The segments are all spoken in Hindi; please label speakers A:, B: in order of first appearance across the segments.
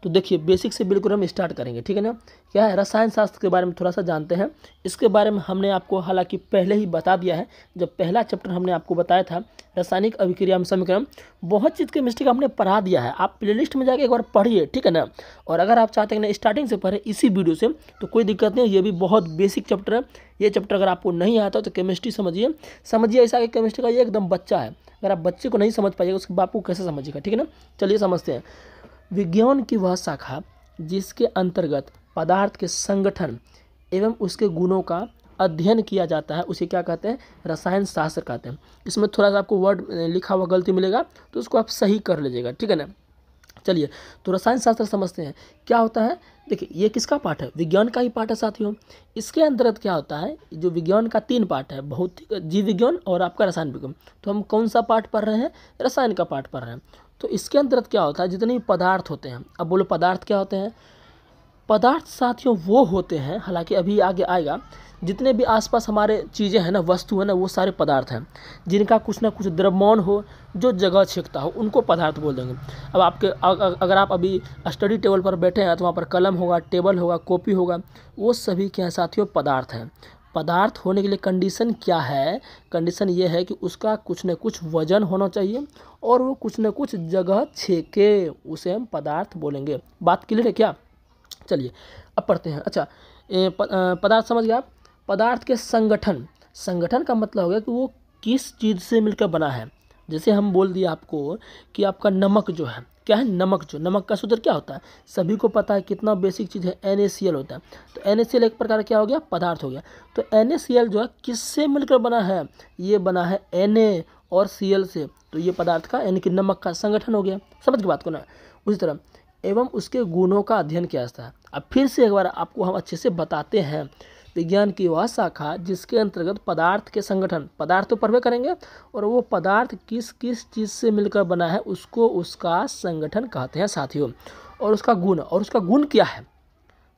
A: तो देखिए बेसिक से बिल्कुल हम स्टार्ट करेंगे, ठीक है ना। क्या है, रसायन शास्त्र के बारे में थोड़ा सा जानते हैं। इसके बारे में हमने आपको हालांकि पहले ही बता दिया है, जब पहला चैप्टर हमने आपको बताया था रासायनिक अभिक्रिया में समीकरण, बहुत चीज़ केमिस्ट्री का हमने पढ़ा दिया है। आप प्लेलिस्ट में जाके एक बार पढ़िए, ठीक है ना। और अगर आप चाहते हैं ना स्टार्टिंग से पढ़े इसी वीडियो से, तो कोई दिक्कत नहीं, ये भी बहुत बेसिक चैप्टर है। ये चैप्टर अगर आपको नहीं आता तो केमिस्ट्री समझिए ऐसा कि केमिस्ट्री का ये एकदम बच्चा है। अगर आप बच्चे को नहीं समझ पाइएगा उसके बाप को कैसे समझिएगा, ठीक है ना। चलिए समझते हैं। विज्ञान की वह शाखा जिसके अंतर्गत पदार्थ के संगठन एवं उसके गुणों का अध्ययन किया जाता है उसे क्या कहते हैं, रसायन शास्त्र कहते हैं। इसमें थोड़ा सा आपको वर्ड लिखा हुआ गलती मिलेगा तो उसको आप सही कर लीजिएगा, ठीक है ना। चलिए तो रसायन शास्त्र समझते हैं क्या होता है। देखिए ये किसका पार्ट है, विज्ञान का ही पार्ट है साथियों। इसके अंतर्गत क्या होता है, जो विज्ञान का 3 पार्ट है, भौतिक, जीव विज्ञान और आपका रसायन विज्ञान। तो हम कौन सा पार्ट पढ़ रहे हैं, रसायन का पार्ट पढ़ रहे हैं। तो इसके अंतर्गत क्या होता है, जितने भी पदार्थ होते हैं, अब बोलो पदार्थ क्या होते हैं। पदार्थ साथियों वो होते हैं, हालांकि अभी आगे आएगा, जितने भी आसपास हमारे चीज़ें हैं ना, वस्तु है ना, वो सारे पदार्थ हैं जिनका कुछ ना कुछ द्रव्यमान हो, जो जगह छेकता हो, उनको पदार्थ बोल देंगे। अब आपके अगर आप अभी स्टडी टेबल पर बैठे हैं तो वहाँ पर कलम होगा, टेबल होगा, कॉपी होगा, वो सभी क्या है साथियों, पदार्थ हैं। पदार्थ होने के लिए कंडीशन क्या है, कंडीशन ये है कि उसका कुछ न कुछ वजन होना चाहिए और वो कुछ न कुछ जगह छेके, उसे हम पदार्थ बोलेंगे। बात क्लियर है क्या। चलिए अब पढ़ते हैं। अच्छा पदार्थ समझ गए आप। पदार्थ के संगठन, संगठन का मतलब हो गया कि वो किस चीज़ से मिलकर बना है। जैसे हम बोल दिया आपको कि आपका नमक जो है, क्या है, नमक, जो नमक का सूत्र क्या होता है, सभी को पता है, कितना बेसिक चीज़ है, NaCl होता है। तो NaCl एक प्रकार क्या हो गया, पदार्थ हो गया। तो NaCl जो है किससे मिलकर बना है, ये बना है Na और Cl से, तो ये पदार्थ का यानी कि नमक का संगठन हो गया। समझ के बात को ना। उसी तरह एवं उसके गुणों का अध्ययन किया जाता है। अब फिर से एक बार आपको हम अच्छे से बताते हैं। विज्ञान की वह शाखा जिसके अंतर्गत पदार्थ के संगठन, पदार्थ तो पढ़वे करेंगे, और वो पदार्थ किस किस चीज़ से मिलकर बना है उसको उसका संगठन कहते हैं साथियों। और उसका गुण, और उसका गुण क्या है,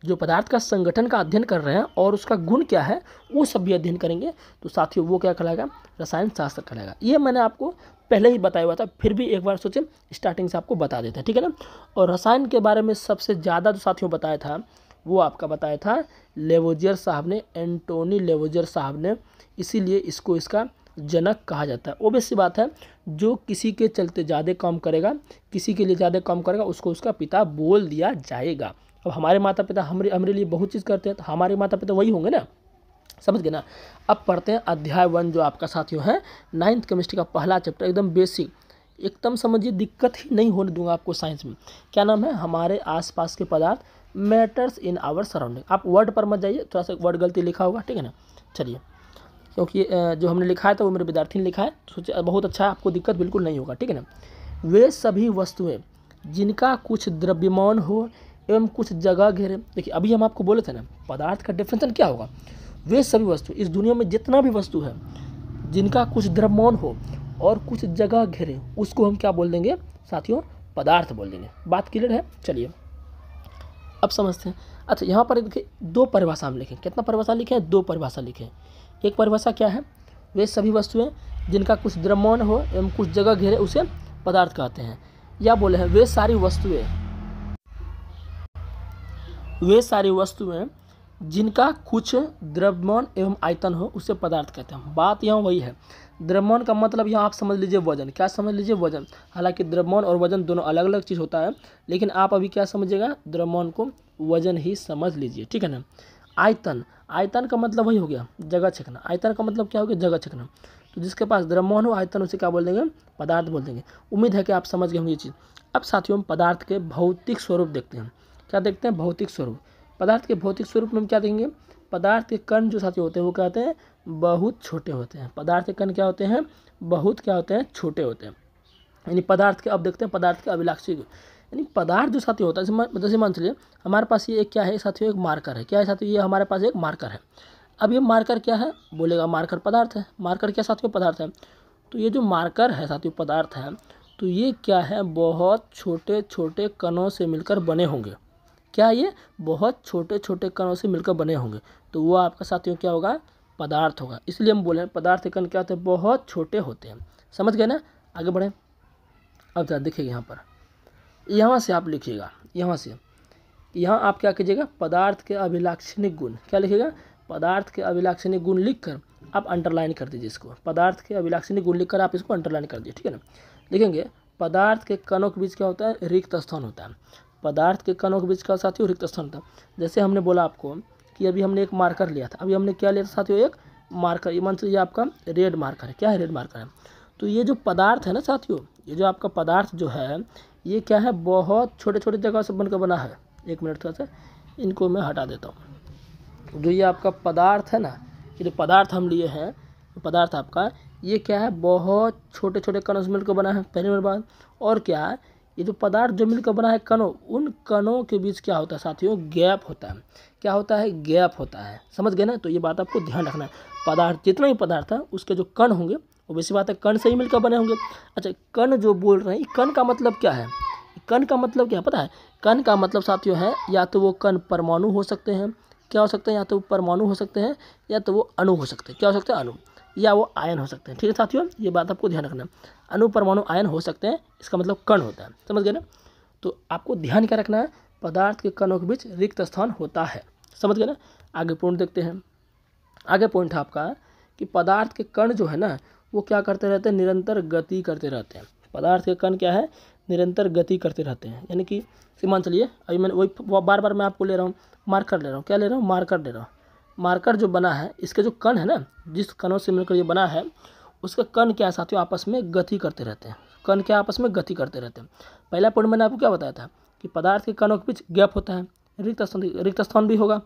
A: जो पदार्थ का संगठन का अध्ययन कर रहे हैं और उसका गुण क्या है वो सब भी अध्ययन करेंगे, तो साथियों वो क्या कहलाएगा, रसायन शास्त्र कहलाएगा। ये मैंने आपको पहले ही बताया हुआ था, फिर भी एक बार सोचें स्टार्टिंग से आपको बता देते हैं, ठीक है ना। और रसायन के बारे में सबसे ज़्यादा जो साथियों बताया था वो आपका बताया था लेवोजियर साहब ने, एंटोनी लेवोजियर साहब ने, इसीलिए इसको इसका जनक कहा जाता है। ओबवियस सी बात है, जो किसी के चलते ज़्यादा काम करेगा, किसी के लिए ज़्यादा काम करेगा, उसको उसका पिता बोल दिया जाएगा। अब हमारे माता पिता हमारे लिए बहुत चीज़ करते हैं, तो हमारे माता पिता वही होंगे ना, समझ गए ना। अब पढ़ते हैं अध्याय 1 जो आपका साथियों है 9th केमिस्ट्री का पहला चैप्टर, एकदम बेसिक, एकदम समझिए, दिक्कत ही नहीं होने दूंगा आपको साइंस में। क्या नाम है, हमारे आसपास के पदार्थ, मैटर्स इन आवर सराउंडिंग। आप वर्ड पर मत जाइए, थोड़ा सा वर्ड गलती लिखा होगा, ठीक है ना। चलिए क्योंकि जो हमने लिखा है तो वो मेरे विद्यार्थी ने लिखा है, सोचे बहुत अच्छा है, आपको दिक्कत बिल्कुल नहीं होगा, ठीक है ना। वे सभी वस्तुएं जिनका कुछ द्रव्यमान हो एवं कुछ जगह घेरे। देखिए अभी हम आपको बोले थे ना, पदार्थ का डेफिनेशन क्या होगा, वे सभी वस्तु, इस दुनिया में जितना भी वस्तु है जिनका कुछ द्रव्यमान हो और कुछ जगह घेरे, उसको हम क्या बोल देंगे साथियों, पदार्थ बोल देंगे। बात क्लियर है। चलिए अब समझते हैं। अच्छा यहाँ पर देखिए 2 परिभाषा हम लिखें, कितना परिभाषा लिखे हैं, 2 परिभाषा लिखें। एक परिभाषा क्या है, वे सभी वस्तुएं जिनका कुछ द्रव्यमान हो एवं कुछ जगह घेरे उसे पदार्थ कहते हैं। या बोले हैं वे सारी वस्तुएं जिनका कुछ द्रव्यमान एवं आयतन हो उसे पदार्थ कहते हैं। बात यहाँ वही है, द्रव्यमान का मतलब यहाँ आप समझ लीजिए वजन, क्या समझ लीजिए, वजन। हालांकि द्रव्यमान और वजन दोनों अलग अलग चीज़ होता है, लेकिन आप अभी क्या समझिएगा, द्रव्यमान को वजन ही समझ लीजिए, ठीक है ना। आयतन, आयतन का मतलब वही हो गया जगह छेकना। आयतन का मतलब क्या हो गया, जगह छेकना। तो जिसके पास द्रव्यमान हो आयतन उसे क्या बोल देंगे, पदार्थ बोल देंगे। उम्मीद है कि आप समझ गए होंगे ये चीज़। अब साथियों हम पदार्थ के भौतिक स्वरूप देखते हैं। क्या देखते हैं, भौतिक स्वरूप। पदार्थ के भौतिक स्वरूप में हम क्या देखेंगे, पदार्थ के कण जो साथी होते हैं वो क्या होते हैं, बहुत छोटे होते हैं। पदार्थ के कण क्या होते हैं, बहुत क्या होते हैं, छोटे होते हैं। यानी पदार्थ के, अब देखते हैं पदार्थ के अभिलाक्षी, यानी पदार्थ जो साथी होता है, जैसे मान चलिए हमारे पास ये एक क्या है साथियों, एक मार्कर है। क्या है साथियों, ये हमारे पास एक मार्कर है। अब ये मार्कर क्या है, बोलेगा मार्कर पदार्थ है। मार्कर क्या साथियों, पदार्थ है। तो ये जो मार्कर है साथियों पदार्थ है, तो ये क्या है, बहुत छोटे छोटे कणों से मिलकर बने होंगे। क्या ये बहुत छोटे छोटे कणों से मिलकर बने होंगे, तो वो आपका साथियों क्या होगा, पदार्थ होगा। इसलिए हम बोले पदार्थ के कण क्या होते हैं, बहुत छोटे होते हैं। समझ गए ना। आगे बढ़ें। अब जरा देखिए यहाँ पर यहाँ से आप लिखिएगा, यहाँ आप क्या कीजिएगा, पदार्थ के अभिलाक्षणिक गुण, क्या लिखिएगा, पदार्थ के अभिलाक्षणिक गुण लिखकर आप अंडरलाइन कर दीजिए इसको, पदार्थ के अभिलाक्षणिक गुण लिखकर आप इसको अंडरलाइन कर दीजिए, ठीक है ना। लिखेंगे पदार्थ के कणों के बीच क्या होता है, रिक्त स्थान होता है। पदार्थ के कणों के बीच का साथियों रिक्त स्थान होता है। जैसे हमने बोला आपको कि अभी हमने एक मार्कर लिया था, अभी हमने क्या लिया था साथियों, एक मार्कर, ये मान लीजिए आपका रेड मार्कर है, क्या है, रेड मार्कर है। तो ये जो पदार्थ है ना साथियों, ये जो आपका पदार्थ जो है ये क्या है, बहुत छोटे छोटे जगह से बनकर बना है। एक मिनट थोड़ा सा इनको मैं हटा देता हूँ। जो ये आपका पदार्थ है ना, ये जो पदार्थ हम लिए हैं, पदार्थ आपका ये क्या है, बहुत छोटे छोटे कणों से मिलकर बना है, पहली नंबर बात। और क्या है, ये जो पदार्थ जो मिलकर बना है कणों, उन कणों के बीच क्या होता है साथियों, गैप होता है। क्या होता है, गैप होता है, समझ गए ना। तो ये बात आपको ध्यान रखना है, पदार्थ जितना भी पदार्थ है उसके जो कण होंगे वो वैसी बात है कण से ही मिलकर बने होंगे। अच्छा, कण जो बोल रहे हैं, कण का मतलब क्या है, कण का मतलब क्या पता है, कण का मतलब साथियों है या तो वो कण परमाणु हो सकते हैं, क्या हो सकते हैं, या तो वो परमाणु हो सकते हैं या तो वो अणु हो सकते हैं, क्या हो सकते हैं, अणु, या वो आयन हो सकते हैं। ठीक है साथियों, ये बात आपको ध्यान रखना, अणु परमाणु आयन हो सकते हैं, इसका मतलब कण होता है, समझ गए ना। तो आपको ध्यान क्या रखना है, पदार्थ के कणों के बीच रिक्त स्थान होता है, समझ गए ना। आगे पॉइंट देखते हैं, आगे पॉइंट है आपका कि पदार्थ के कण जो है ना वो क्या करते रहते हैं, निरंतर गति करते रहते हैं। पदार्थ के कण क्या है, निरंतर गति करते रहते हैं। यानी कि मान चलिए अभी मैंने वही बार बार मैं आपको ले रहा हूँ, मार्कर ले रहा हूँ, क्या ले रहा हूँ, मार्कर ले रहा हूँ। मार्कर जो बना है, इसके जो कण है ना, जिस कणों से मिलकर ये बना है, उसके कण क्या साथियों आपस में गति करते रहते हैं। कण क्या आपस में गति करते रहते हैं। पहला पॉइंट मैंने आपको क्या बताया था कि पदार्थ के कणों के बीच गैप होता है, रिक्त स्थान भी होगा।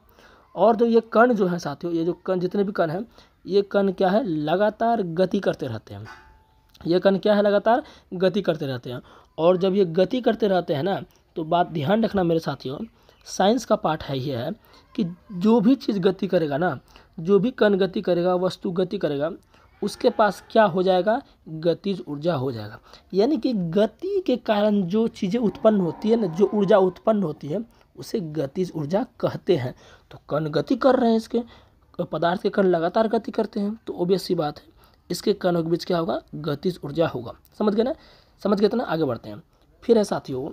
A: और जो ये कण जो है साथियों, ये जो कण जितने भी कण हैं, ये कण क्या है, लगातार गति करते रहते हैं। ये कण क्या है, लगातार गति करते रहते हैं। और जब ये गति करते रहते हैं ना, तो बात ध्यान रखना मेरे साथियों, साइंस का पाठ है ये है कि जो भी चीज़ गति करेगा ना, जो भी कण गति करेगा, वस्तु गति करेगा, उसके पास क्या हो जाएगा, गतिज ऊर्जा हो जाएगा। यानी कि गति के कारण जो चीज़ें उत्पन्न होती है ना, जो ऊर्जा उत्पन्न होती है उसे गतिज ऊर्जा कहते हैं। तो कण गति कर रहे हैं, इसके पदार्थ के कण लगातार गति करते हैं, तो ऑब्वियस सी बात है इसके कणों के बीच क्या होगा, गतिज ऊर्जा होगा। समझ गए ना, समझ गए तो ना। आगे बढ़ते हैं। फिर है साथियों,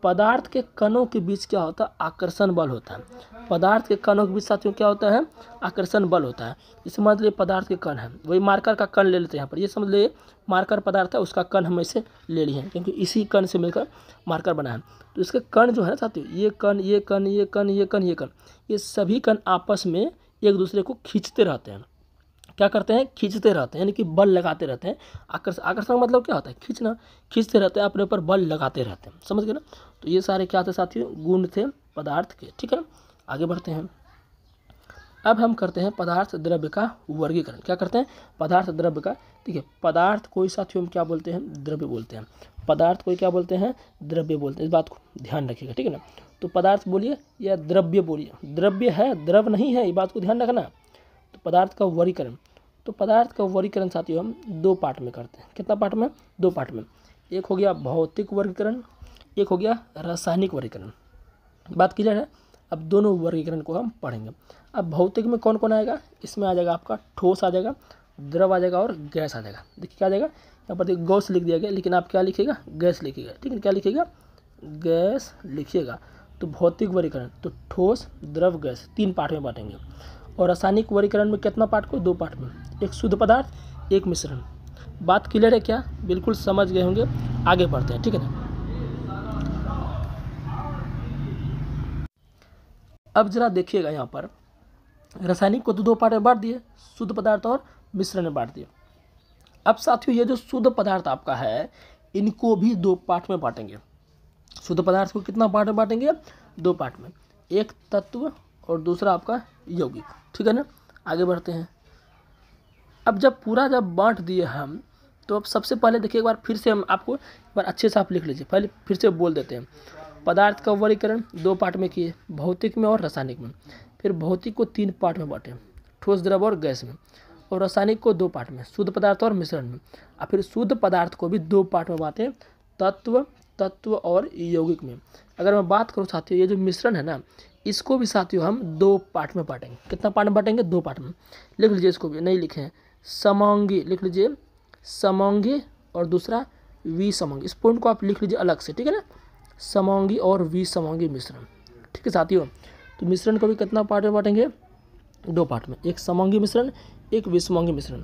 A: पदार्थ के कणों के बीच क्या होता है, आकर्षण बल होता है। पदार्थ के कणों के बीच साथियों क्या होता है, आकर्षण बल होता है। जैसे मान लीजिए पदार्थ के कण है, वही मार्कर का कण ले लेते हैं यहाँ पर, ये समझ लीजिए मार्कर पदार्थ है, उसका कण हम इसे ले लिए हैं क्योंकि इसी कण से मिलकर मार्कर बना है। तो इसके कण जो है ना साथियों, ये कण, ये कण, ये कण, ये कण, ये कण, ये सभी कण आपस में एक दूसरे को खींचते रहते हैं। क्या करते हैं, खींचते रहते हैं, यानी कि बल लगाते रहते हैं। आकर्षण मतलब क्या होता है, खींचना, खींचते रहते हैं, अपने ऊपर बल लगाते रहते हैं, समझ गए ना। तो ये सारे क्या थे साथियों, गुण थे पदार्थ के। ठीक है ना, आगे बढ़ते हैं। अब हम करते हैं पदार्थ द्रव्य का वर्गीकरण। क्या करते हैं, पदार्थ द्रव्य का। ठीक है, पदार्थ कोई साथियों हम क्या बोलते हैं, द्रव्य बोलते हैं। पदार्थ कोई क्या बोलते हैं, द्रव्य बोलते हैं। इस बात को ध्यान रखिएगा, ठीक है ना। तो पदार्थ बोलिए या द्रव्य बोलिए, द्रव्य है द्रव नहीं है, ये बात को ध्यान रखना। तो पदार्थ का वर्गीकरण, तो पदार्थ का वर्गीकरण साथियों हम दो पार्ट में करते हैं। कितना पार्ट में, दो पार्ट में। एक हो गया भौतिक वर्गीकरण, एक हो गया रासायनिक वर्गीकरण। बात क्लियर है। अब दोनों वर्गीकरण को हम पढ़ेंगे। अब भौतिक में कौन कौन आएगा, इसमें आ जाएगा आपका ठोस आ जाएगा, द्रव आ जाएगा और गैस आ जाएगा। देखिए क्या आ जाएगा, यहाँ पर देखिए गैस लिख दिया गया, लेकिन आप क्या लिखिएगा, गैस लिखिएगा। ठीक है, क्या लिखिएगा, गैस लिखिएगा। तो भौतिक वर्गीकरण, तो ठोस द्रव गैस, तीन पार्ट में बांटेंगे। और रासायनिक वर्गीकरण में कितना पार्ट को, दो पार्ट में, एक शुद्ध पदार्थ, एक मिश्रण। बात क्लियर है क्या, बिल्कुल समझ गए होंगे। आगे बढ़ते हैं, ठीक है ना। अब जरा देखिएगा यहाँ पर, रासायनिक को तो दो पार्ट में बांट दिए, शुद्ध पदार्थ और मिश्रण में बांट दिए। अब साथियों ये जो शुद्ध पदार्थ आपका है, इनको भी दो पार्ट में बांटेंगे। शुद्ध पदार्थ को कितना पार्ट में बांटेंगे, दो पार्ट में, एक तत्व और दूसरा आपका यौगिक। ठीक है ना, आगे बढ़ते हैं। अब जब पूरा जब बांट दिए हम, तो अब सबसे पहले देखिए एक बार फिर से हम आपको एक बार अच्छे से आप लिख लीजिए, पहले फिर से बोल देते हैं। पदार्थ का वर्गीकरण दो पार्ट में किए, भौतिक में और रासायनिक में। फिर भौतिक को तीन पार्ट में बांटे, ठोस द्रव और गैस में। और रासायनिक को दो पार्ट में, शुद्ध पदार्थ और मिश्रण में। और फिर शुद्ध पदार्थ को भी दो पार्ट में बांटे, तत्व और यौगिक में। अगर मैं बात करूँ साथियों, ये जो मिश्रण है ना, इसको भी साथियों हम दो पार्ट में बांटेंगे। कितना पार्ट में बांटेंगे, दो पार्ट में। लिख लीजिए, इसको भी नहीं लिखे हैं, समांगी लिख लीजिए, समांगी और दूसरा विसमांगी। इस पॉइंट को आप लिख लीजिए अलग से, ठीक है ना, समांगी और विसमांगी मिश्रण। ठीक है साथियों, तो मिश्रण को भी कितना पार्ट में बांटेंगे, 2 पार्ट में, एक समांगी मिश्रण, एक विसमांगी मिश्रण।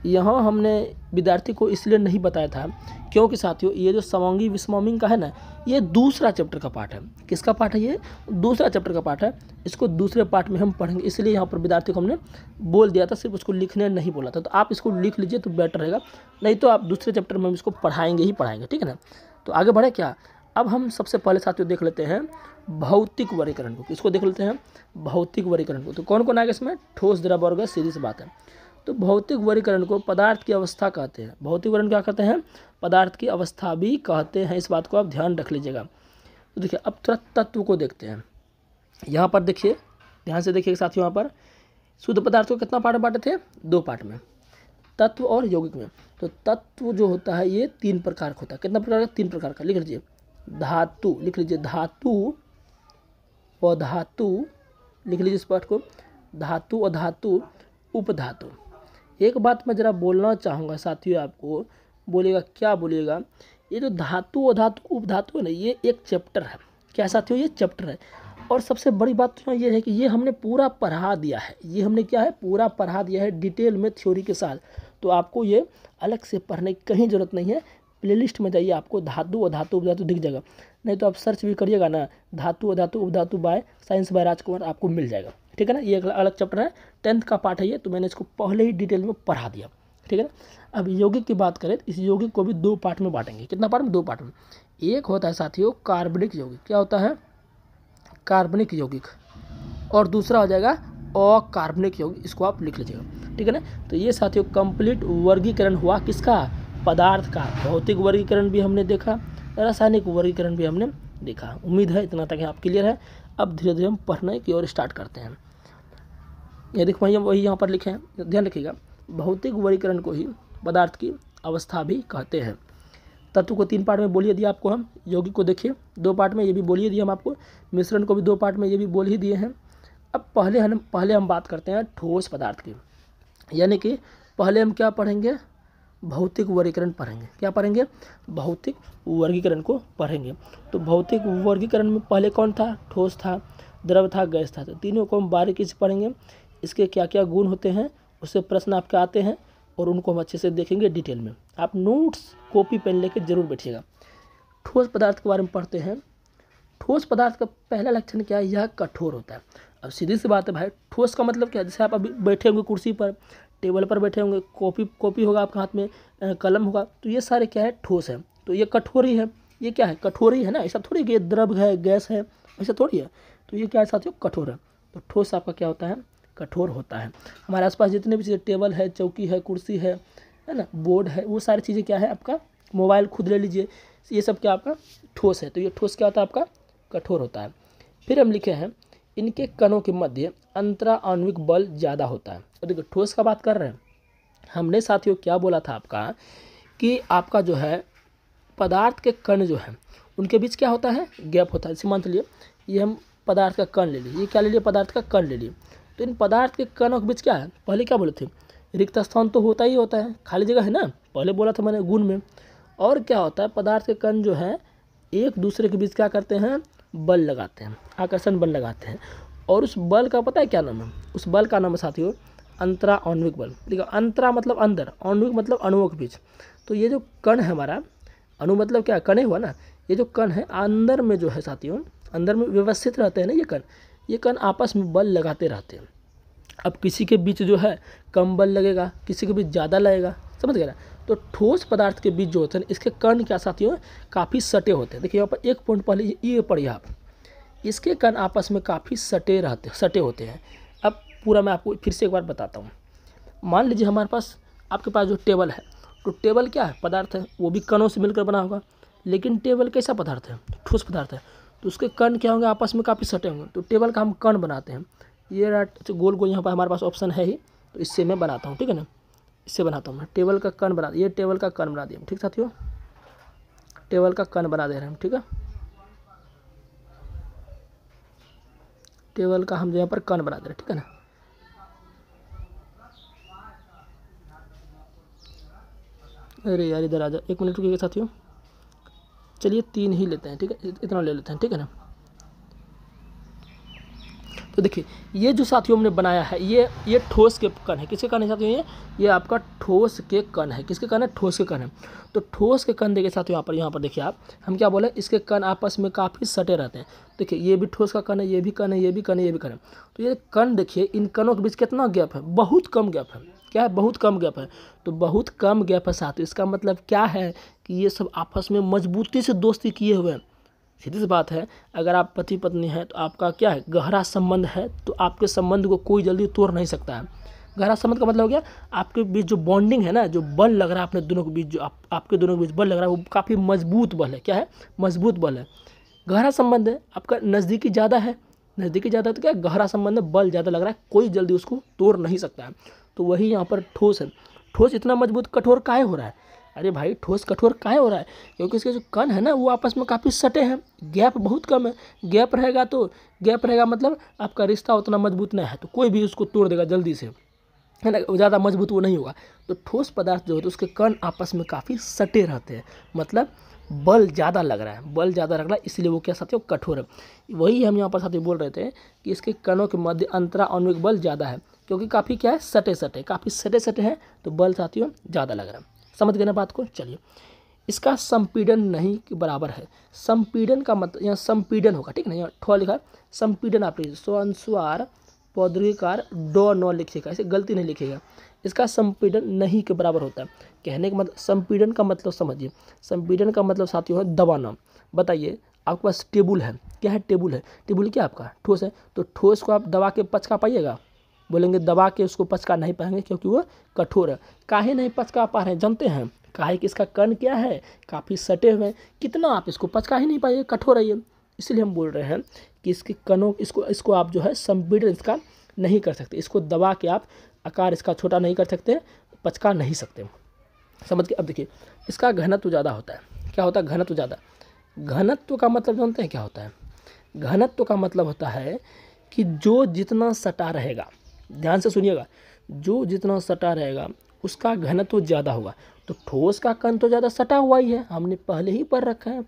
A: यहाँ हमने विद्यार्थी को इसलिए नहीं बताया था क्योंकि साथियों ये जो समांगी विसमांगी का है ना, ये दूसरा चैप्टर का पार्ट है। किसका पार्ट है, ये दूसरा चैप्टर का पार्ट है। इसको दूसरे पार्ट में हम पढ़ेंगे, इसलिए यहाँ पर विद्यार्थी को हमने बोल दिया था, सिर्फ उसको लिखने नहीं बोला था। तो आप इसको लिख लीजिए तो बेटर रहेगा, नहीं तो आप दूसरे चैप्टर में हम इसको पढ़ाएंगे ही पढ़ाएंगे। ठीक है ना, तो आगे बढ़े क्या। अब हम सबसे पहले साथियों देख लेते हैं भौतिक वर्गीकरण को। इसको देख लेते हैं भौतिक वर्गीकरण को। तो कौन कौन आएगा इसमें, ठोस, द्रव और गैस, सीधी सी बात है। तो भौतिक वर्गीकरण को पदार्थ की अवस्था कहते हैं। भौतिक वर्गीकरण क्या कहते हैं, पदार्थ की अवस्था भी कहते हैं। इस बात को आप ध्यान रख लीजिएगा। तो देखिए अब थोड़ा तत्व को देखते हैं। यहाँ पर देखिए, ध्यान से देखिए साथियों, यहाँ पर शुद्ध पदार्थ को कितना पार्ट बांटे थे, 2 पार्ट में, तत्व और यौगिक में। तो तत्व जो होता है ये 3 प्रकार का होता है। कितना प्रकार का, 3 प्रकार का। लिख लीजिए धातु, लिख लीजिए धातु और धातु, लिख लीजिए इस पार्ट को, धातु और धातु उपधातु। एक बात मैं ज़रा बोलना चाहूँगा साथियों, आपको बोलिएगा, क्या बोलिएगा, ये जो धातु और धातु उपधातु है ना, ये एक चैप्टर है। क्या साथियों, ये चैप्टर है। और सबसे बड़ी बात तो ये है कि ये हमने पूरा पढ़ा दिया है। ये हमने क्या है, पूरा पढ़ा दिया है डिटेल में, थ्योरी के साथ। तो आपको ये अलग से पढ़ने की कहीं ज़रूरत नहीं है। प्लेलिस्ट में जाइए, आपको धातु और धातु उपधातु दिख जाएगा। नहीं तो आप सर्च भी करिएगा ना, धातु और धातु उपधातु बाय साइंस बाय राजकुमार, आपको मिल जाएगा। ठीक है ना, ये एक अलग चैप्टर है, 10th का पार्ट है ये। तो मैंने इसको पहले ही डिटेल में पढ़ा दिया। ठीक है ना। अब यौगिक की बात करें तो इस यौगिक को भी 2 पार्ट में बांटेंगे। कितना पार्ट में, 2 पार्ट में। एक होता है साथियों कार्बनिक यौगिक। क्या होता है, कार्बनिक यौगिक। और दूसरा हो जाएगा अकार्बनिक यौगिक। इसको आप लिख लीजिएगा। ठीक है ना। तो ये साथियों कंप्लीट वर्गीकरण हुआ किसका, पदार्थ का। भौतिक वर्गीकरण भी हमने देखा, रासायनिक वर्गीकरण भी हमने देखा। उम्मीद है इतना तक आप क्लियर है। अब धीरे धीरे हम पढ़ने की ओर स्टार्ट करते हैं। ये देखो वही यहाँ पर लिखे हैं, ध्यान रखिएगा। भौतिक वर्गीकरण को ही पदार्थ की अवस्था भी कहते हैं। तत्व को 3 पार्ट में बोलिए दिया आपको हम। यौगिक को देखिए 2 पार्ट में, ये भी बोलिए दिए हम आपको। मिश्रण को भी 2 पार्ट में, ये भी बोल ही दिए हैं। अब पहले हम बात करते हैं ठोस पदार्थ की, यानी कि पहले हम क्या पढ़ेंगे, भौतिक वर्गीकरण पढ़ेंगे। क्या पढ़ेंगे, भौतिक वर्गीकरण को पढ़ेंगे। तो भौतिक वर्गीकरण में पहले कौन था, ठोस था, द्रव था, गैस था। तो तीनों को हम बारीकी से पढ़ेंगे। इसके क्या क्या गुण होते हैं, उससे प्रश्न आपके आते हैं, और उनको हम अच्छे से देखेंगे डिटेल में। आप नोट्स कॉपी पेन लेके जरूर बैठिएगा। ठोस पदार्थ के बारे में पढ़ते हैं। ठोस पदार्थ का पहला लक्षण क्या है, यह कठोर होता है। अब सीधी सी बात है भाई, ठोस का मतलब क्या है, जैसे आप अभी बैठे होंगे कुर्सी पर, टेबल पर बैठे होंगे, कॉपी होगा आपके हाथ में, कलम होगा, तो ये सारे क्या है, ठोस है। तो ये कठोर ही है। ये क्या है, कठोर ही है ना, ऐसा थोड़ी कि ये द्रव है, गैस है, ऐसा थोड़ी है। तो ये क्या है साथियों, कठोर है। तो ठोस आपका क्या होता है, कठोर होता है। हमारे आसपास जितने भी चीज़ें, टेबल है, चौकी है, कुर्सी है ना, बोर्ड है, वो सारी चीज़ें क्या है आपका, मोबाइल खुद ले लीजिए, ये सब क्या आपका ठोस है। तो ये ठोस क्या होता है आपका, कठोर होता है। फिर हम लिखे हैं इनके कणों के मध्य अंतरा आणविक बल ज़्यादा होता है। तो देखो ठोस का बात कर रहे हैं हमने साथियों, क्या बोला था आपका कि आपका जो है पदार्थ के कण जो है उनके बीच क्या होता है, गैप होता है। जैसे मान लीजिए ये हम पदार्थ का कण ले लिए, ये क्या ले लिए, पदार्थ का कण ले लिए। तो इन पदार्थ के कणों के बीच क्या है, पहले क्या बोले थे, रिक्त स्थान तो होता ही होता है, खाली जगह है ना, पहले बोला था मैंने गुण में। और क्या होता है, पदार्थ के कण जो है एक दूसरे के बीच क्या करते हैं, बल लगाते हैं, आकर्षण बल लगाते हैं। और उस बल का पता है क्या नाम है, उस बल का नाम है साथियों अंतरा आणविक बल। देखो अंतरा मतलब अंदर, आणविक मतलब अणुओं के बीच। तो ये जो कण है हमारा, अणु मतलब क्या, कण हुआ ना, ये जो कण है अंदर में जो है साथियों, अंदर में व्यवस्थित रहते हैं ना ये कण आपस में बल लगाते रहते हैं। अब किसी के बीच जो है कम बल लगेगा, किसी के बीच ज़्यादा लगेगा, समझ गए ना। तो ठोस पदार्थ के बीच जो होते हैं इसके कण क्या साथियों, काफ़ी सटे होते हैं। देखिए यहाँ पर एक पॉइंट पहले ये पढ़िए आप, इसके कण आपस में काफ़ी सटे होते हैं। अब पूरा मैं आपको फिर से एक बार बताता हूँ। मान लीजिए हमारे पास, आपके पास जो टेबल है, तो टेबल क्या है, पदार्थ है, वो भी कणों से मिलकर बना होगा। लेकिन टेबल कैसा पदार्थ है, ठोस पदार्थ है, तो उसके कण क्या होंगे, आपस में काफ़ी सटे होंगे। तो टेबल का हम कण बनाते हैं। ये गोल गोल यहाँ पर हमारे पास ऑप्शन है ही, तो इससे मैं बनाता हूँ, ठीक है ना, इससे बनाता हूँ मैं टेबल का कण बना, ये टेबल का कण बना दिया, ठीक साथियों, टेबल का कण बना दे रहे हैं हम, ठीक है, टेबल का हम यहाँ पर कण बना दे रहे हैं, ठीक है ना। अरे यार इधर आ जा, 1 मिनट रुकिएगा साथियों, चलिए 3 ही लेते हैं, ठीक है, इतना ले लेते हैं, ठीक है ना। तो देखिए ये जो साथियों हमने बनाया है ये ठोस के कण है। किसके कण है साथियों? ये आपका ठोस के कण है। किसके कण है? ठोस के कण है। तो ठोस के कण देखिए साथियों, यहाँ पर देखिए आप, हम क्या बोले, इसके कण आपस में काफ़ी सटे रहते हैं। देखिए ये भी ठोस का कण है, ये भी कण है, ये भी कण है, ये भी कण है। तो ये कण देखिए, इन कणों के बीच कितना गैप है? बहुत कम गैप है। क्या है? बहुत कम गैप है। तो बहुत कम गैप है साथियों, इसका मतलब क्या है कि ये सब आपस में मजबूती से दोस्ती किए हुए हैं। सीधी सी बात है, अगर आप पति पत्नी हैं तो आपका क्या है? गहरा संबंध है, तो आपके संबंध को कोई जल्दी तोड़ नहीं सकता है। गहरा संबंध का मतलब हो गया आपके बीच जो बॉन्डिंग है ना, जो बल लग रहा है अपने दोनों के बीच, जो आपके दोनों के बीच बल लग रहा है, वो काफ़ी मजबूत बल है। क्या है? मजबूत बल है। गहरा संबंध है, आपका नज़दीकी ज़्यादा है, नज़दीकी ज़्यादा है, तो क्या गहरा संबंध है, बल ज़्यादा लग रहा है, कोई जल्दी उसको तोड़ नहीं सकता है। तो वही यहाँ पर ठोस है। ठोस इतना मजबूत कठोर काहे हो रहा है? अरे भाई ठोस कठोर काहे हो रहा है? क्योंकि इसके जो कण है ना, वो आपस में काफ़ी सटे हैं, गैप बहुत कम है। गैप रहेगा मतलब आपका रिश्ता उतना मजबूत नहीं है, तो कोई भी उसको तोड़ देगा जल्दी से, है ना, ज़्यादा मजबूत वो नहीं होगा। तो ठोस पदार्थ जो होते हैं उसके कण आपस में काफ़ी सटे रहते हैं, मतलब बल ज़्यादा लग रहा है, इसलिए वो क्या साथियों? कठोर है। वही हम यहाँ पर साथियों बोल रहे थे कि इसके कणों के मध्य अंतराणविक बल ज़्यादा है, क्योंकि काफ़ी क्या है? काफ़ी सटे हैं, तो बल साथियों ज़्यादा लग रहा है। समझ गए ना बात को? चलिए, इसका संपीड़न नहीं के बराबर है। संपीड़न का मतलब यहाँ संपीड़न होगा, ठीक है ना, यहाँ ठो लिखा, संपीड़न आप लीजिए, सो अनुस्वार पौधकार डो न लिखिएगा, ऐसे गलती नहीं लिखिएगा। इसका संपीड़न नहीं के बराबर होता है। कहने का मतलब, संपीड़न का मतलब समझिए, संपीड़न का मतलब साथियों है दबाना। बताइए, आपके पास टेबल है, क्या है? टेबल है। टेबल क्या आपका? ठोस है। तो ठोस को आप दबा के पचका पाइएगा? बोलेंगे दबा के उसको पचका नहीं पाएंगे, क्योंकि वो कठोर है। काहे नहीं पचका पा रहे हैं जानते हैं? काहे कि इसका कण क्या है? काफ़ी सटे हुए हैं, कितना आप इसको पचका ही नहीं पाइए, कठोर है ये। इसलिए हम बोल रहे हैं कि इसके कणों इसको आप जो है संपीड़न इसका नहीं कर सकते। इसको दबा के आप आकार इसका छोटा नहीं कर सकते, पचका नहीं सकते। समझ के? अब देखिए, इसका घनत्व ज़्यादा होता है। क्या होता है? घनत्व ज़्यादा। घनत्व का मतलब जानते हैं क्या होता है? घनत्व का मतलब होता है कि जो जितना सटा रहेगा, ध्यान से सुनिएगा, जो जितना सटा रहेगा उसका घनत्व ज़्यादा होगा। तो ठोस का कण तो ज़्यादा सटा हुआ ही है, हमने पहले ही पढ़ रखा है।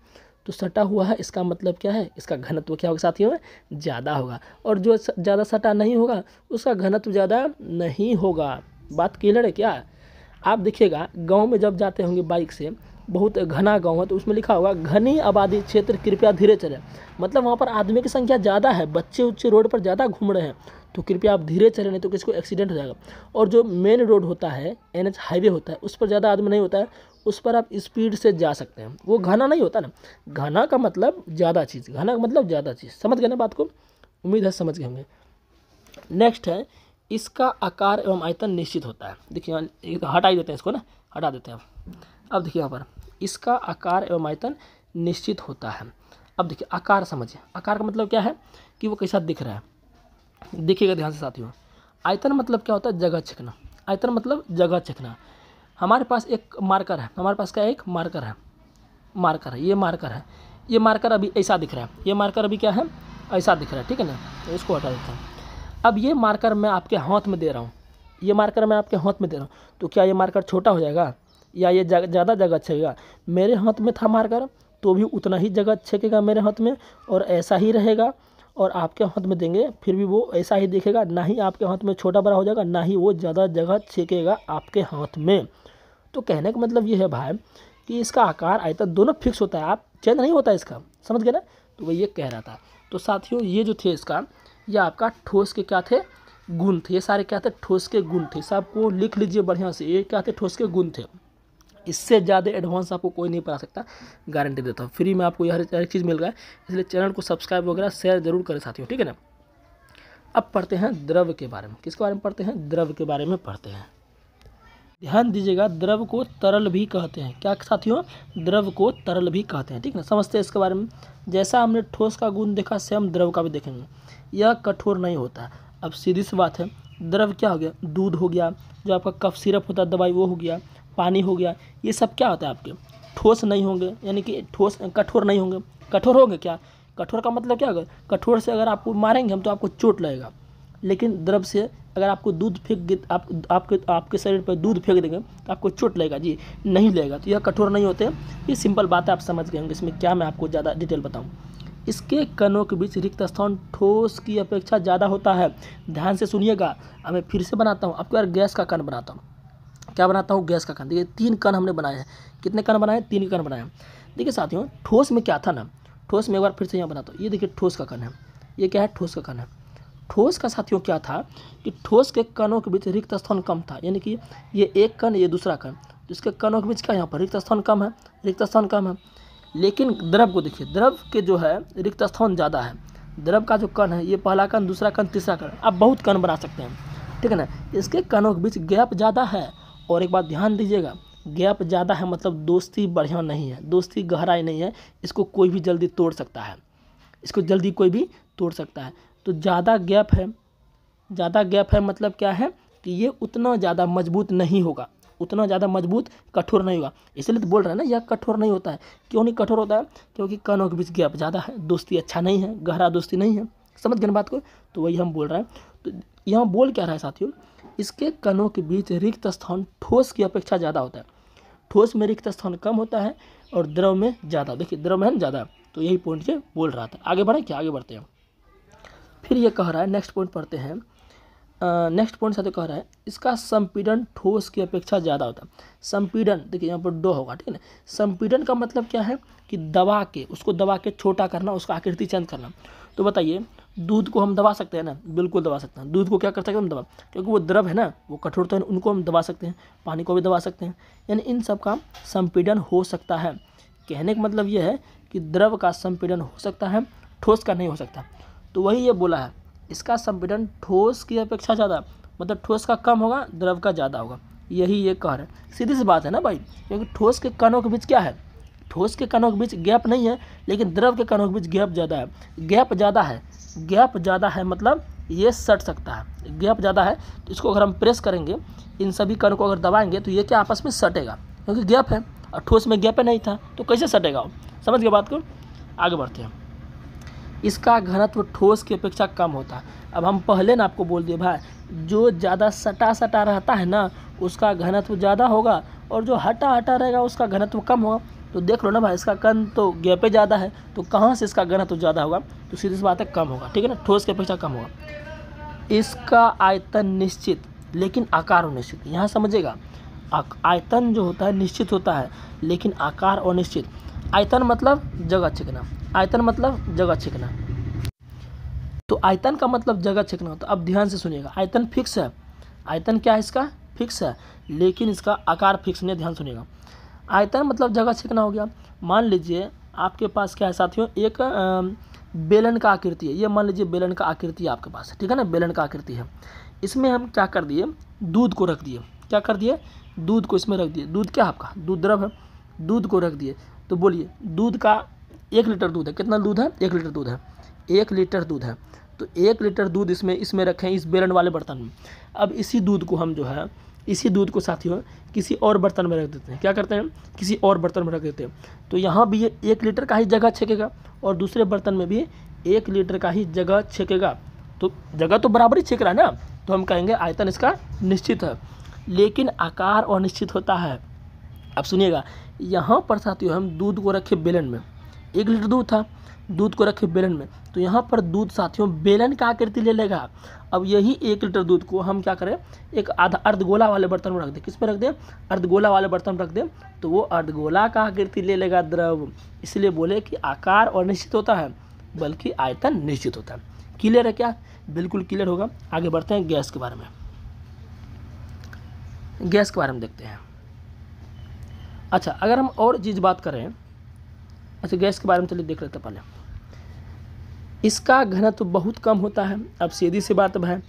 A: तो सटा हुआ है, इसका मतलब क्या है? इसका घनत्व क्या होगा साथियों? ज़्यादा होगा। और जो ज़्यादा सटा नहीं होगा उसका घनत्व ज़्यादा नहीं होगा। बात क्लियर है क्या? आप देखिएगा, गांव में जब जाते होंगे बाइक से, बहुत घना गांव है, तो उसमें लिखा होगा घनी आबादी क्षेत्र कृपया धीरे चलें। मतलब वहाँ पर आदमी की संख्या ज़्यादा है, बच्चे उच्चे रोड पर ज़्यादा घूम रहे हैं, तो कृपया आप धीरे चलें, नहीं तो किसी को एक्सीडेंट हो जाएगा। और जो मेन रोड होता है, NH हाईवे होता है, उस पर ज़्यादा आदमी नहीं होता है, उस पर आप स्पीड से जा सकते हैं। वो घना नहीं होता ना। घना का मतलब ज़्यादा चीज़, घना का मतलब ज़्यादा चीज़। समझ गए ना बात को? उम्मीद है समझ गए होंगे। नेक्स्ट है, इसका आकार एवं आयतन निश्चित होता है। देखिए हटा ही देते हैं इसको ना, हटा देते हैं। अब देखिए यहाँ पर, इसका आकार एवं आयतन निश्चित होता है। अब देखिए आकार समझिए, आकार का मतलब क्या है कि वो कैसा दिख रहा है। देखिएगा ध्यान से साथियों। आयतन मतलब क्या होता है? जगह छेकना। आयतन मतलब जगह छेकना। हमारे पास एक मार्कर है, हमारे पास क्या एक मार्कर है, ये मार्कर है। ये मार्कर अभी ऐसा दिख रहा है, ये मार्कर अभी क्या है? ऐसा दिख रहा है, ठीक है ना। तो इसको हटा देते हैं। अब ये मार्कर मैं आपके हाथ में दे रहा हूँ, ये मार्कर मैं आपके हाथ में दे रहा हूँ, तो क्या ये मार्कर छोटा हो जाएगा या ये ज़्यादा जगह छेकेगा? मेरे हाथ में था मार्कर तो भी उतना ही जगह छेकेगा मेरे हाथ में, और ऐसा ही रहेगा। और आपके हाथ में देंगे फिर भी वो ऐसा ही दिखेगा, ना ही आपके हाथ में छोटा बड़ा हो जाएगा, ना ही वो ज़्यादा जगह छेकेगा आपके हाथ में। तो कहने का मतलब ये है भाई कि इसका आकार आयतन दोनों फिक्स होता है, आप चेंज नहीं होता इसका। समझ गए ना? तो वही ये कह रहा था। तो साथियों ये जो थे इसका, ये आपका ठोस के क्या थे? गुण थे। ये सारे क्या थे? ठोस के गुण थे। सबको लिख लीजिए बढ़िया से, ये क्या थे? ठोस के गुण थे। इससे ज़्यादा एडवांस आपको कोई नहीं पढ़ा सकता, गारंटी देता हूँ। फ्री में आपको हर चीज़ मिल रहा है, इसलिए चैनल को सब्सक्राइब वगैरह शेयर जरूर करें साथियों, ठीक है ना। अब पढ़ते हैं द्रव के बारे में। किसके बारे में पढ़ते हैं? द्रव के बारे में पढ़ते हैं। ध्यान दीजिएगा, द्रव को तरल भी कहते हैं। क्या साथियों? द्रव को तरल भी कहते हैं, ठीक है ना। समझते हैं इसके बारे में। जैसा हमने ठोस का गुण देखा, सेम द्रव का भी देखेंगे। यह कठोर नहीं होता। अब सीधी सी बात है, द्रव क्या हो गया? दूध हो गया, जो आपका कफ सिरप होता है दवाई वो हो गया, पानी हो गया, ये सब क्या होता है? आपके ठोस नहीं होंगे, यानी कि ठोस कठोर नहीं होंगे। कठोर होंगे क्या? कठोर का मतलब क्या होगा? कठोर से अगर आपको मारेंगे हम तो आपको चोट लगेगा, लेकिन द्रव से अगर आपको दूध आपके शरीर पर दूध फेंक देंगे तो आपको चोट लगेगा जी, नहीं लगेगा। तो यह कठोर नहीं होते, ये सिंपल बात है, आप समझ गए होंगे। इसमें क्या मैं आपको ज़्यादा डिटेल बताऊँ। इसके कणों के बीच रिक्त स्थान ठोस की अपेक्षा ज़्यादा होता है। ध्यान से सुनिएगा, अब मैं फिर से बनाता हूँ आपको यार, गैस का कण बनाता हूँ। क्या बनाता हूँ? गैस का कण। देखिए 3 कण हमने बनाए हैं। कितने कण बनाए? 3 कण बनाए हैं। देखिए साथियों, ठोस में क्या था ना, ठोस में एक बार फिर से यहाँ बनाता हूँ। ये देखिए ठोस का कण है, ये क्या है? ठोस का कण है। ठोस का साथियों क्या था कि ठोस के कणों के बीच रिक्त स्थान कम था, यानी कि ये एक कण, ये दूसरा कण, तो इसके कणों के बीच क्या यहाँ पर रिक्त स्थान कम है, रिक्त स्थान कम है। लेकिन द्रव को देखिए, द्रव के जो है रिक्त स्थान ज़्यादा है। द्रव का जो कण है, ये पहला कण, दूसरा कण, तीसरा कण, आप बहुत कण बना सकते हैं, ठीक है ना। इसके कणों के बीच गैप ज़्यादा है। और एक बात ध्यान दीजिएगा, गैप ज़्यादा है मतलब दोस्ती बढ़िया नहीं है, दोस्ती गहराई नहीं है, इसको कोई भी जल्दी तोड़ सकता है, इसको जल्दी कोई भी तोड़ सकता है। तो ज़्यादा गैप है, ज़्यादा गैप है मतलब क्या है कि ये उतना ज़्यादा मजबूत नहीं होगा, उतना ज़्यादा मजबूत, कठोर नहीं होगा। इसलिए तो बोल रहे हैं ना, यह कठोर नहीं होता है। क्यों नहीं कठोर होता है? क्योंकि कणों के बीच गैप ज़्यादा है, दोस्ती अच्छा नहीं है, गहरा दोस्ती नहीं है। समझ गए बात को? तो वही हम बोल रहे हैं। तो यहाँ बोल क्या रहा है साथियों, इसके कणों के बीच रिक्त स्थान ठोस की अपेक्षा ज़्यादा होता है। ठोस में रिक्त स्थान कम होता है और द्रव में ज़्यादा। देखिए द्रव में ज़्यादा, तो यही पॉइंट ये बोल रहा था। आगे बढ़ें क्या? आगे बढ़ते हैं। फिर ये कह रहा है, नेक्स्ट पॉइंट पढ़ते हैं। नेक्स्ट पॉइंट साथ कह रहा है, इसका संपीड़न ठोस की अपेक्षा ज़्यादा होता है। संपीड़न देखिए यहाँ पर डो होगा, ठीक है ना। संपीड़न का मतलब क्या है कि दबा के, उसको दबा के छोटा करना, उसका आकृति चेंज करना। तो बताइए, दूध को हम दबा सकते हैं ना? बिल्कुल दबा सकते हैं। दूध को क्या कर सकते हैं हम? दबा, क्योंकि वो द्रव है ना, वो कठोर तो है, उनको हम दबा सकते हैं। पानी को भी दबा सकते हैं, यानी इन सब का संपीड़न हो सकता है। कहने का मतलब ये है कि द्रव का संपीड़न हो सकता है, ठोस का नहीं हो सकता। तो वही ये बोला है, इसका संपीड़न ठोस की अपेक्षा ज़्यादा, मतलब ठोस का कम होगा, द्रव का ज़्यादा होगा। यही ये कह रहे हैं। सीधी सी बात है ना भाई, क्योंकि ठोस के कणों के बीच क्या है? ठोस के कणों के बीच गैप नहीं है, लेकिन द्रव के कणों के बीच गैप ज़्यादा है। गैप ज़्यादा है, गैप ज़्यादा है मतलब ये सट सकता है। गैप ज़्यादा है तो इसको अगर हम प्रेस करेंगे, इन सभी कणों को अगर दबाएंगे तो ये क्या आपस में सटेगा, क्योंकि गैप है। और ठोस में गैप नहीं था तो कैसे सटेगा वो? समझ गए बात को? आगे बढ़ते हैं। इसका घनत्व ठोस की अपेक्षा कम होता है। अब हम पहले ना आपको बोल दिए भाई, जो ज़्यादा सटा रहता है ना, उसका घनत्व ज़्यादा होगा, और जो हटा रहेगा उसका घनत्व कम होगा। तो देख लो ना भाई, इसका कण तो गैपे ज़्यादा है, तो कहाँ से इसका घनत्व ज़्यादा होगा? तो सीधी सी बात है, कम होगा, ठीक है ना, ठोस की अपेक्षा कम होगा। इसका आयतन निश्चित लेकिन आकार अनिश्चित। यहाँ समझिएगा, आयतन जो होता है निश्चित होता है, लेकिन आकार अनिश्चित। आयतन मतलब जगह छेकना, आयतन मतलब जगह छेकना। तो आयतन का मतलब जगह छेकना होता है। अब ध्यान से सुनिएगा, आयतन फिक्स है, आयतन क्या है इसका? फिक्स है, लेकिन इसका आकार फिक्स नहीं है। ध्यान सुनिएगा, आयतन मतलब जगह छेकना हो गया। मान लीजिए आपके पास क्या है साथियों, एक बेलन का आकृति है। ये मान लीजिए बेलन का आकृति है आपके पास, ठीक है ना, बेलन का आकृति है। इसमें हम क्या कर दिए? दूध को रख दिए। क्या कर दिए? दूध को इसमें रख दिए। दूध क्या आपका? दूध द्रव है, दूध को रख दिए। तो बोलिए, दूध का 1 लीटर दूध है। कितना दूध है? 1 लीटर दूध है, 1 लीटर दूध है। तो 1 लीटर दूध इसमें रखें, इस बेलन वाले बर्तन में। अब इसी दूध को हम जो है, इसी दूध को साथियों किसी और बर्तन में रख देते हैं। क्या करते हैं? किसी और बर्तन में रख देते हैं। तो यहाँ भी ये 1 लीटर का ही जगह छेकेगा, और दूसरे बर्तन में भी 1 लीटर का ही जगह छेकेगा। तो जगह तो बराबर ही छेक रहा है ना, तो हम कहेंगे आयतन इसका निश्चित है, लेकिन आकार अनिश्चित होता है। अब सुनिएगा, यहाँ पर साथियों हम दूध को रखे बेलन में, 1 लीटर दूध था, दूध को रखे बेलन में, तो यहाँ पर दूध साथियों बेलन का आकृति ले लेगा। अब यही 1 लीटर दूध को हम क्या करें? एक आधा अर्धगोला वाले बर्तन में रख दें। किस में रख दें? अर्धगोला वाले बर्तन में रख दें, तो वो अर्धगोला का आकृति ले लेगा द्रव। इसलिए बोले कि आकार अनिश्चित होता है, बल्कि आयतन निश्चित होता है। क्लियर है क्या? बिल्कुल क्लियर होगा। आगे बढ़ते हैं गैस के बारे में। गैस के बारे में देखते हैं। अच्छा, अगर हम और चीज़ बात करें, अच्छा गैस के बारे में चलिए देख लेते हैं पहले। इसका घनत्व बहुत कम होता है। अब सीधी सी बात है,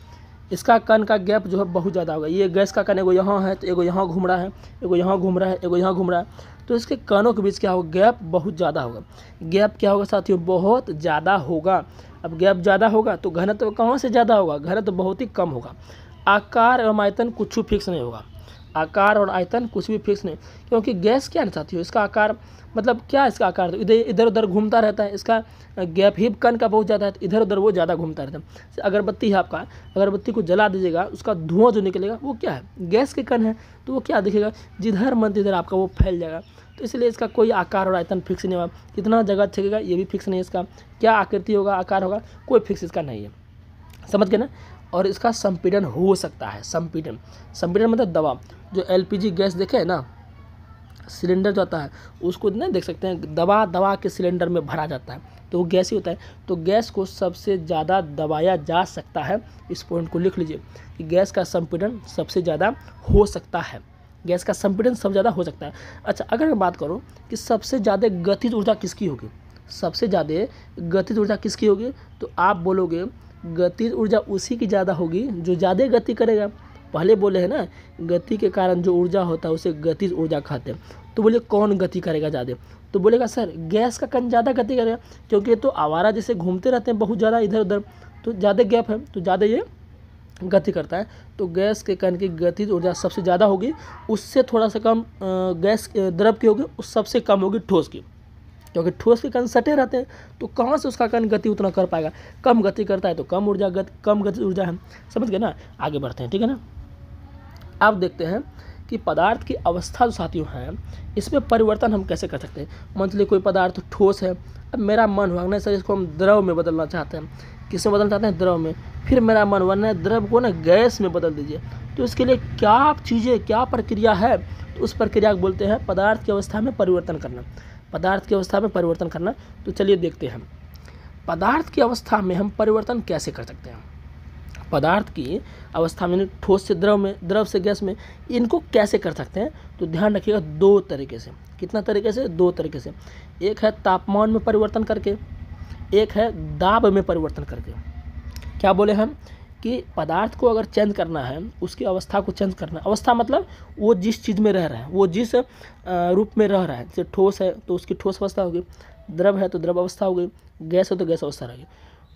A: इसका कण का गैप जो है बहुत ज़्यादा होगा। ये गैस का कण एगो यहाँ है, तो एगो यहाँ घूम रहा है, एगो यहाँ घूम रहा है, एगो यहाँ घूम रहा है, तो इसके कणों के बीच क्या होगा? गैप बहुत ज़्यादा होगा। गैप क्या होगा साथियों? बहुत ज़्यादा होगा। अब गैप ज़्यादा होगा तो घनत्व कहाँ से ज़्यादा होगा? घनत्व बहुत ही कम होगा। आकार एवं आयतन कुछ फिक्स नहीं होगा। आकार और आयतन कुछ भी फिक्स नहीं, क्योंकि गैस क्या है साथियों, इसका आकार मतलब क्या है, इसका आकार तो इधर उधर घूमता रहता है, इसका गैप ही कण का बहुत ज़्यादा है, तो इधर उधर वो ज़्यादा घूमता रहता है। अगरबत्ती है आपका, अगरबत्ती को जला दीजिएगा, उसका धुआं जो निकलेगा वो क्या है, गैस के कण है, तो वो क्या दिखेगा, जिधर मन तिधर आपका वो फैल जाएगा। तो इसलिए इसका कोई आकार और आयतन फिक्स नहीं होगा, कितना जगह छेकेगा ये भी फिक्स नहीं है, इसका क्या आकृति होगा, आकार होगा, कोई फिक्स इसका नहीं है, समझ गए ना। और इसका संपीड़न हो सकता है, संपीड़न मतलब दबाव, जो एलपीजी गैस देखे है ना, सिलेंडर जो आता है उसको ना देख सकते हैं, दबा के सिलेंडर में भरा जाता है, तो वो गैस ही होता है। तो गैस को सबसे ज़्यादा दबाया जा सकता है, इस पॉइंट को लिख लीजिए कि गैस का संपीड़न सबसे ज़्यादा हो सकता है, गैस का संपीड़न सबसे ज़्यादा हो सकता है। अच्छा, अगर मैं बात करूँ कि सबसे ज़्यादा गतिज ऊर्जा किसकी होगी, सबसे ज़्यादा गतिज ऊर्जा किसकी होगी, तो आप बोलोगे गतिज ऊर्जा उसी की ज़्यादा होगी जो ज़्यादा गति करेगा। पहले बोले हैं ना, गति के कारण जो ऊर्जा होता है उसे गतिज ऊर्जा कहते हैं। तो बोले कौन गति करेगा ज़्यादा, तो बोलेगा सर गैस का कण ज़्यादा गति करेगा, क्योंकि ये तो आवारा जैसे घूमते रहते हैं बहुत ज़्यादा इधर उधर, तो ज़्यादा गैप है तो ज़्यादा ये गति करता है। तो गैस के कण की गतिज ऊर्जा सबसे ज़्यादा होगी, उससे थोड़ा सा कम गैस द्रव की होगी, उस सबसे कम होगी ठोस की, क्योंकि ठोस के कण सटे रहते हैं, तो कहाँ से उसका कण गति उतना कर पाएगा, कम गति करता है तो कम गति ऊर्जा है, समझ गए ना। आगे बढ़ते हैं, ठीक है ना। अब देखते हैं कि पदार्थ की अवस्था जो साथियों है, इसमें परिवर्तन हम कैसे कर सकते हैं। मान लीजिए कोई पदार्थ ठोस है, अब मेरा मन हुआ ना सर इसको हम द्रव में बदलना चाहते हैं, किसमें बदलना चाहते हैं, द्रव में, फिर मेरा मन हुआ ना द्रव को ना गैस में बदल दीजिए, तो इसके लिए क्या चीज़ें, क्या प्रक्रिया है, तो उस प्रक्रिया को बोलते हैं पदार्थ की अवस्था में परिवर्तन करना, पदार्थ की अवस्था में परिवर्तन करना। तो चलिए देखते हैं पदार्थ की अवस्था में हम परिवर्तन कैसे कर सकते हैं। पदार्थ की अवस्था में ठोस से द्रव में, द्रव से गैस में, इनको कैसे कर सकते हैं, तो ध्यान रखिएगा दो तरीके से। कितना तरीके से, दो तरीके से। एक है तापमान में परिवर्तन करके, एक है दाब में परिवर्तन करके। क्या बोले हम कि पदार्थ को अगर चेंज करना है, उसकी अवस्था को चेंज करना है, अवस्था मतलब वो जिस चीज़ में रह रहा है, वो जिस रूप में रह रहा है, जैसे ठोस है तो उसकी ठोस अवस्था होगी, द्रव है तो द्रव अवस्था होगी, गैस है तो गैस अवस्था रहेगी,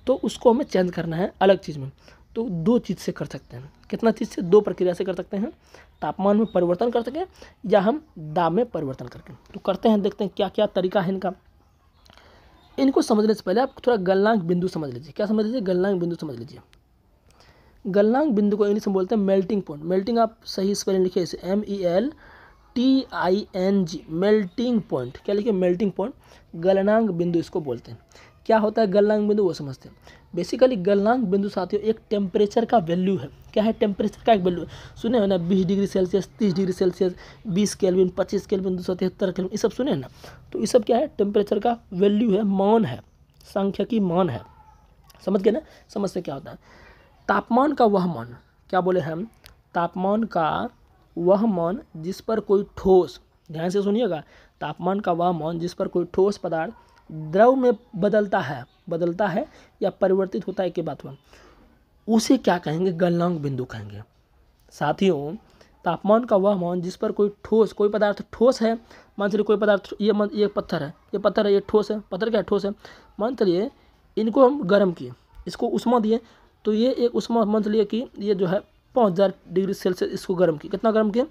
A: तो उसको हमें चेंज करना है अलग चीज़ में। तो दो चीज़ से कर सकते हैं, कितना चीज़ से, दो प्रक्रिया से कर सकते हैं, तापमान में परिवर्तन कर सकें या हम दाब में परिवर्तन करके। तो करते हैं, देखते हैं क्या क्या तरीका है इनका। इनको समझने से पहले आप थोड़ा गलनांक बिंदु समझ लीजिए। क्या समझ लीजिए, गलनांक बिंदु समझ लीजिए। गलनांक बिंदु को इंग्लिश में बोलते हैं मेल्टिंग पॉइंट। मेल्टिंग आप सही स्पेलिंग लिखिए इसे MELTING, मेल्टिंग पॉइंट। क्या लिखिए, मेल्टिंग पॉइंट, गलनांक बिंदु इसको बोलते हैं। क्या होता है गलनांक बिंदु, वो समझते हैं। बेसिकली गलनांक बिंदु साथियों एक टेम्परेचर का वैल्यू है। क्या है, टेम्परेचर का एक वैल्यू है। सुने हो ना, 20 degree Celsius, 30 degree Celsius, 20 kelvin, 25 kelvin, 273 kelvin, ये सब सुने ना। तो ये सब क्या है, टेम्परेचर का वैल्यू है, मान है, सांख्यिकी मान है, समझ गए ना। समझते क्या होता है, तापमान का वह मान, क्या बोले हम, तापमान का वह मान जिस पर कोई ठोस, ध्यान से सुनिएगा, तापमान का वह मान जिस पर कोई ठोस पदार्थ द्रव में बदलता है या परिवर्तित होता है, के बात हुआ, उसे क्या कहेंगे, गलनांक बिंदु कहेंगे। साथियों तापमान का वह मान जिस पर कोई ठोस, कोई पदार्थ ठोस है, मान चलिए कोई पदार्थ, ये पत्थर है, ये ठोस है, पत्थर क्या ठोस है, मान चलिए इनको हम गर्म किए, इसको उष्मा दिए, तो ये एक उष्मा, मान चलिए कि ये जो है 5000 डिग्री सेल्सियस, इसको गर्म किए, कितना गर्म किए,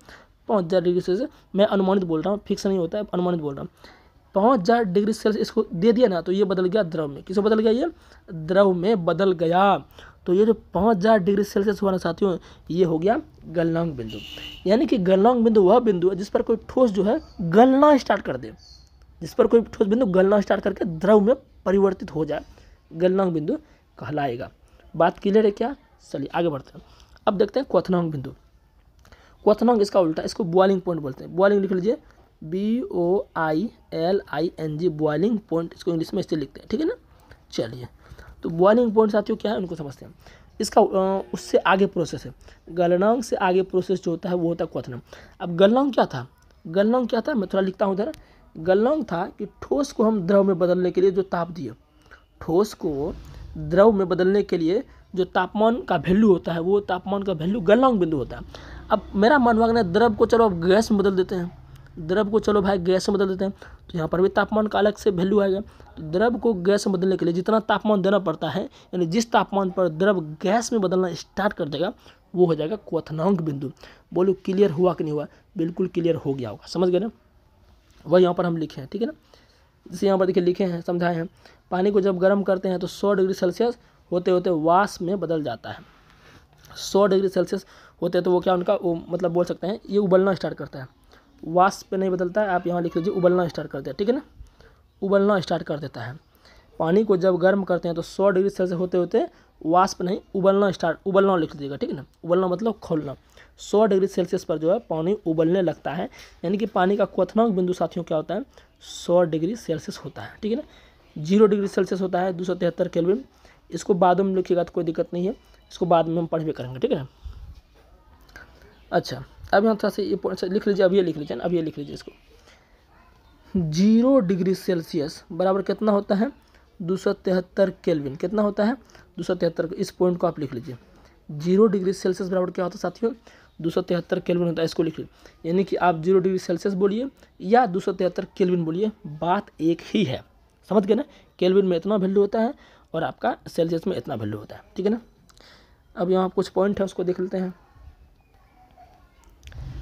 A: 5000 डिग्री सेल्सियस। मैं अनुमानित बोल रहा हूँ, फिक्स नहीं होता है, अनुमानित बोल रहा हूँ। 5000 डिग्री सेल्सियस इसको दे दिया ना, तो ये बदल गया द्रव में। किसमें बदल गया, ये द्रव में बदल गया। तो ये जो 5000 डिग्री सेल्सियस हुआ ना साथियों, ये हो गया गलनांक बिंदु। यानी कि गलनांक बिंदु वह बिंदु है जिस पर कोई ठोस जो है गलना स्टार्ट कर दे, जिस पर कोई ठोस बिंदु गलना स्टार्ट करके द्रव में परिवर्तित हो जाए, गलनांक बिंदु कहलाएगा। बात क्लियर है क्या, चलिए आगे बढ़ते हैं। अब देखते हैं क्वथनांक बिंदु। क्वथनांक इसका उल्टा, इसको बॉइलिंग पॉइंट बोलते हैं। बॉइलिंग लिख लीजिए, BOILING, बॉइलिंग पॉइंट, इसको इंग्लिश में इससे लिखते हैं, ठीक है ना। चलिए, तो बॉइलिंग पॉइंट साथियों क्या है उनको समझते हैं। इसका उससे आगे प्रोसेस है, गलनांक से आगे प्रोसेस जो होता है वो होता है क्वथनांक। अब गलनांक क्या था, गलनांक क्या था, मैं थोड़ा लिखता हूँ इधर। गलनांक था कि ठोस को हम द्रव में बदलने के लिए जो ताप दिए, ठोस को द्रव में बदलने के लिए जो तापमान का वैल्यू होता है, वो तापमान का वैल्यू गलनांक बिंदु होता है। अब मेरा मन हुआ द्रव को चलो अब गैस में बदल देते हैं, द्रव को चलो भाई गैस में बदल देते हैं, तो यहाँ पर भी तापमान का अलग से वैल्यू आएगा। तो द्रव को गैस में बदलने के लिए जितना तापमान देना पड़ता है, यानी जिस तापमान पर द्रव गैस में बदलना स्टार्ट कर देगा वो हो जाएगा क्वथनांक बिंदु। बोलो क्लियर हुआ कि नहीं हुआ? बिल्कुल क्लियर हो गया होगा, समझ गए ना। वह यहाँ पर हम लिखे हैं, ठीक है ना। जैसे यहाँ पर देखिए लिखे हैं, समझाए हैं, पानी को जब गर्म करते हैं तो 100 डिग्री सेल्सियस होते होते वाष्प में बदल जाता है। 100 डिग्री सेल्सियस होते तो वो क्या उनका वो मतलब बोल सकते हैं ये उबलना स्टार्ट करता है, वाष्प पे नहीं बदलता है। आप यहाँ लिख लीजिए उबलना स्टार्ट कर दिया, ठीक है ना, उबलना स्टार्ट कर देता है। पानी को जब गर्म करते हैं तो 100 डिग्री सेल्सियस होते होते वाष्प नहीं उबलना लिख लीजिएगा, ठीक है ना। उबलना मतलब खोलना। 100 डिग्री सेल्सियस पर जो है पानी उबलने लगता है, यानी कि पानी का क्वथनांक बिंदु साथियों क्या होता है? 100 डिग्री सेल्सियस होता है, ठीक है ना। 0 डिग्री सेल्सियस होता है 273 केल्विन। इसको बाद में लिखिएगा तो कोई दिक्कत नहीं है, इसको बाद में हम पढ़ भी करेंगे, ठीक है ना। अच्छा, अब यहाँ थोड़ा सा ये पॉइंट लिख लीजिए, अब ये लिख लीजिए ना, अब ये लिख लीजिए इसको। 0 डिग्री सेल्सियस बराबर कितना होता है? 273 केल्विन। कितना होता है? 273। इस पॉइंट को आप लिख लीजिए। 0 डिग्री सेल्सियस बराबर क्या होता है साथियों? 273 केल्विन होता है। इसको लिख लीजिए, यानी कि आप 0 डिग्री सेल्सियस बोलिए या 273 केल्विन बोलिए, बात एक ही है, समझ गए ना। केल्विन में इतना वैल्यू होता है और आपका सेल्सियस में इतना वैल्यू होता है, ठीक है ना। अब यहाँ कुछ पॉइंट है उसको देख लेते हैं।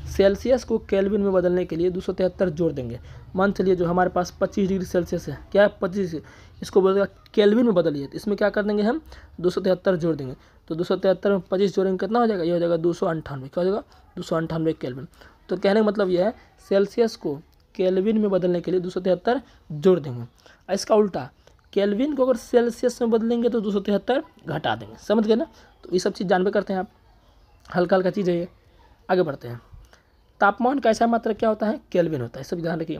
A: सेल्सियस को केल्विन में बदलने के लिए 273 जोड़ देंगे। मान चलिए जो हमारे पास 25 डिग्री सेल्सियस है, क्या है 25, इसको बोलेगा केल्विन में बदलिए, तो इसमें क्या कर देंगे हम? 273 जोड़ देंगे। तो 273 में 25 जोड़ेंगे कितना हो जाएगा? ये हो जाएगा 298। क्या हो जाएगा? 298 केल्विन। तो कहने का मतलब यह है सेल्सियस को केल्विन में बदलने के लिए 273 जोड़ देंगे। इसका उल्टा केल्विन को अगर सेल्सियस में बदलेंगे तो 273 घटा देंगे, समझ गए ना। तो ये सब चीज़ जानबे करते हैं आप, हल्का हल्का चीज़ है ये। आगे बढ़ते हैं। तापमान का ऐसा मात्रक क्या होता है? केल्विन होता है, सब ध्यान रखिए।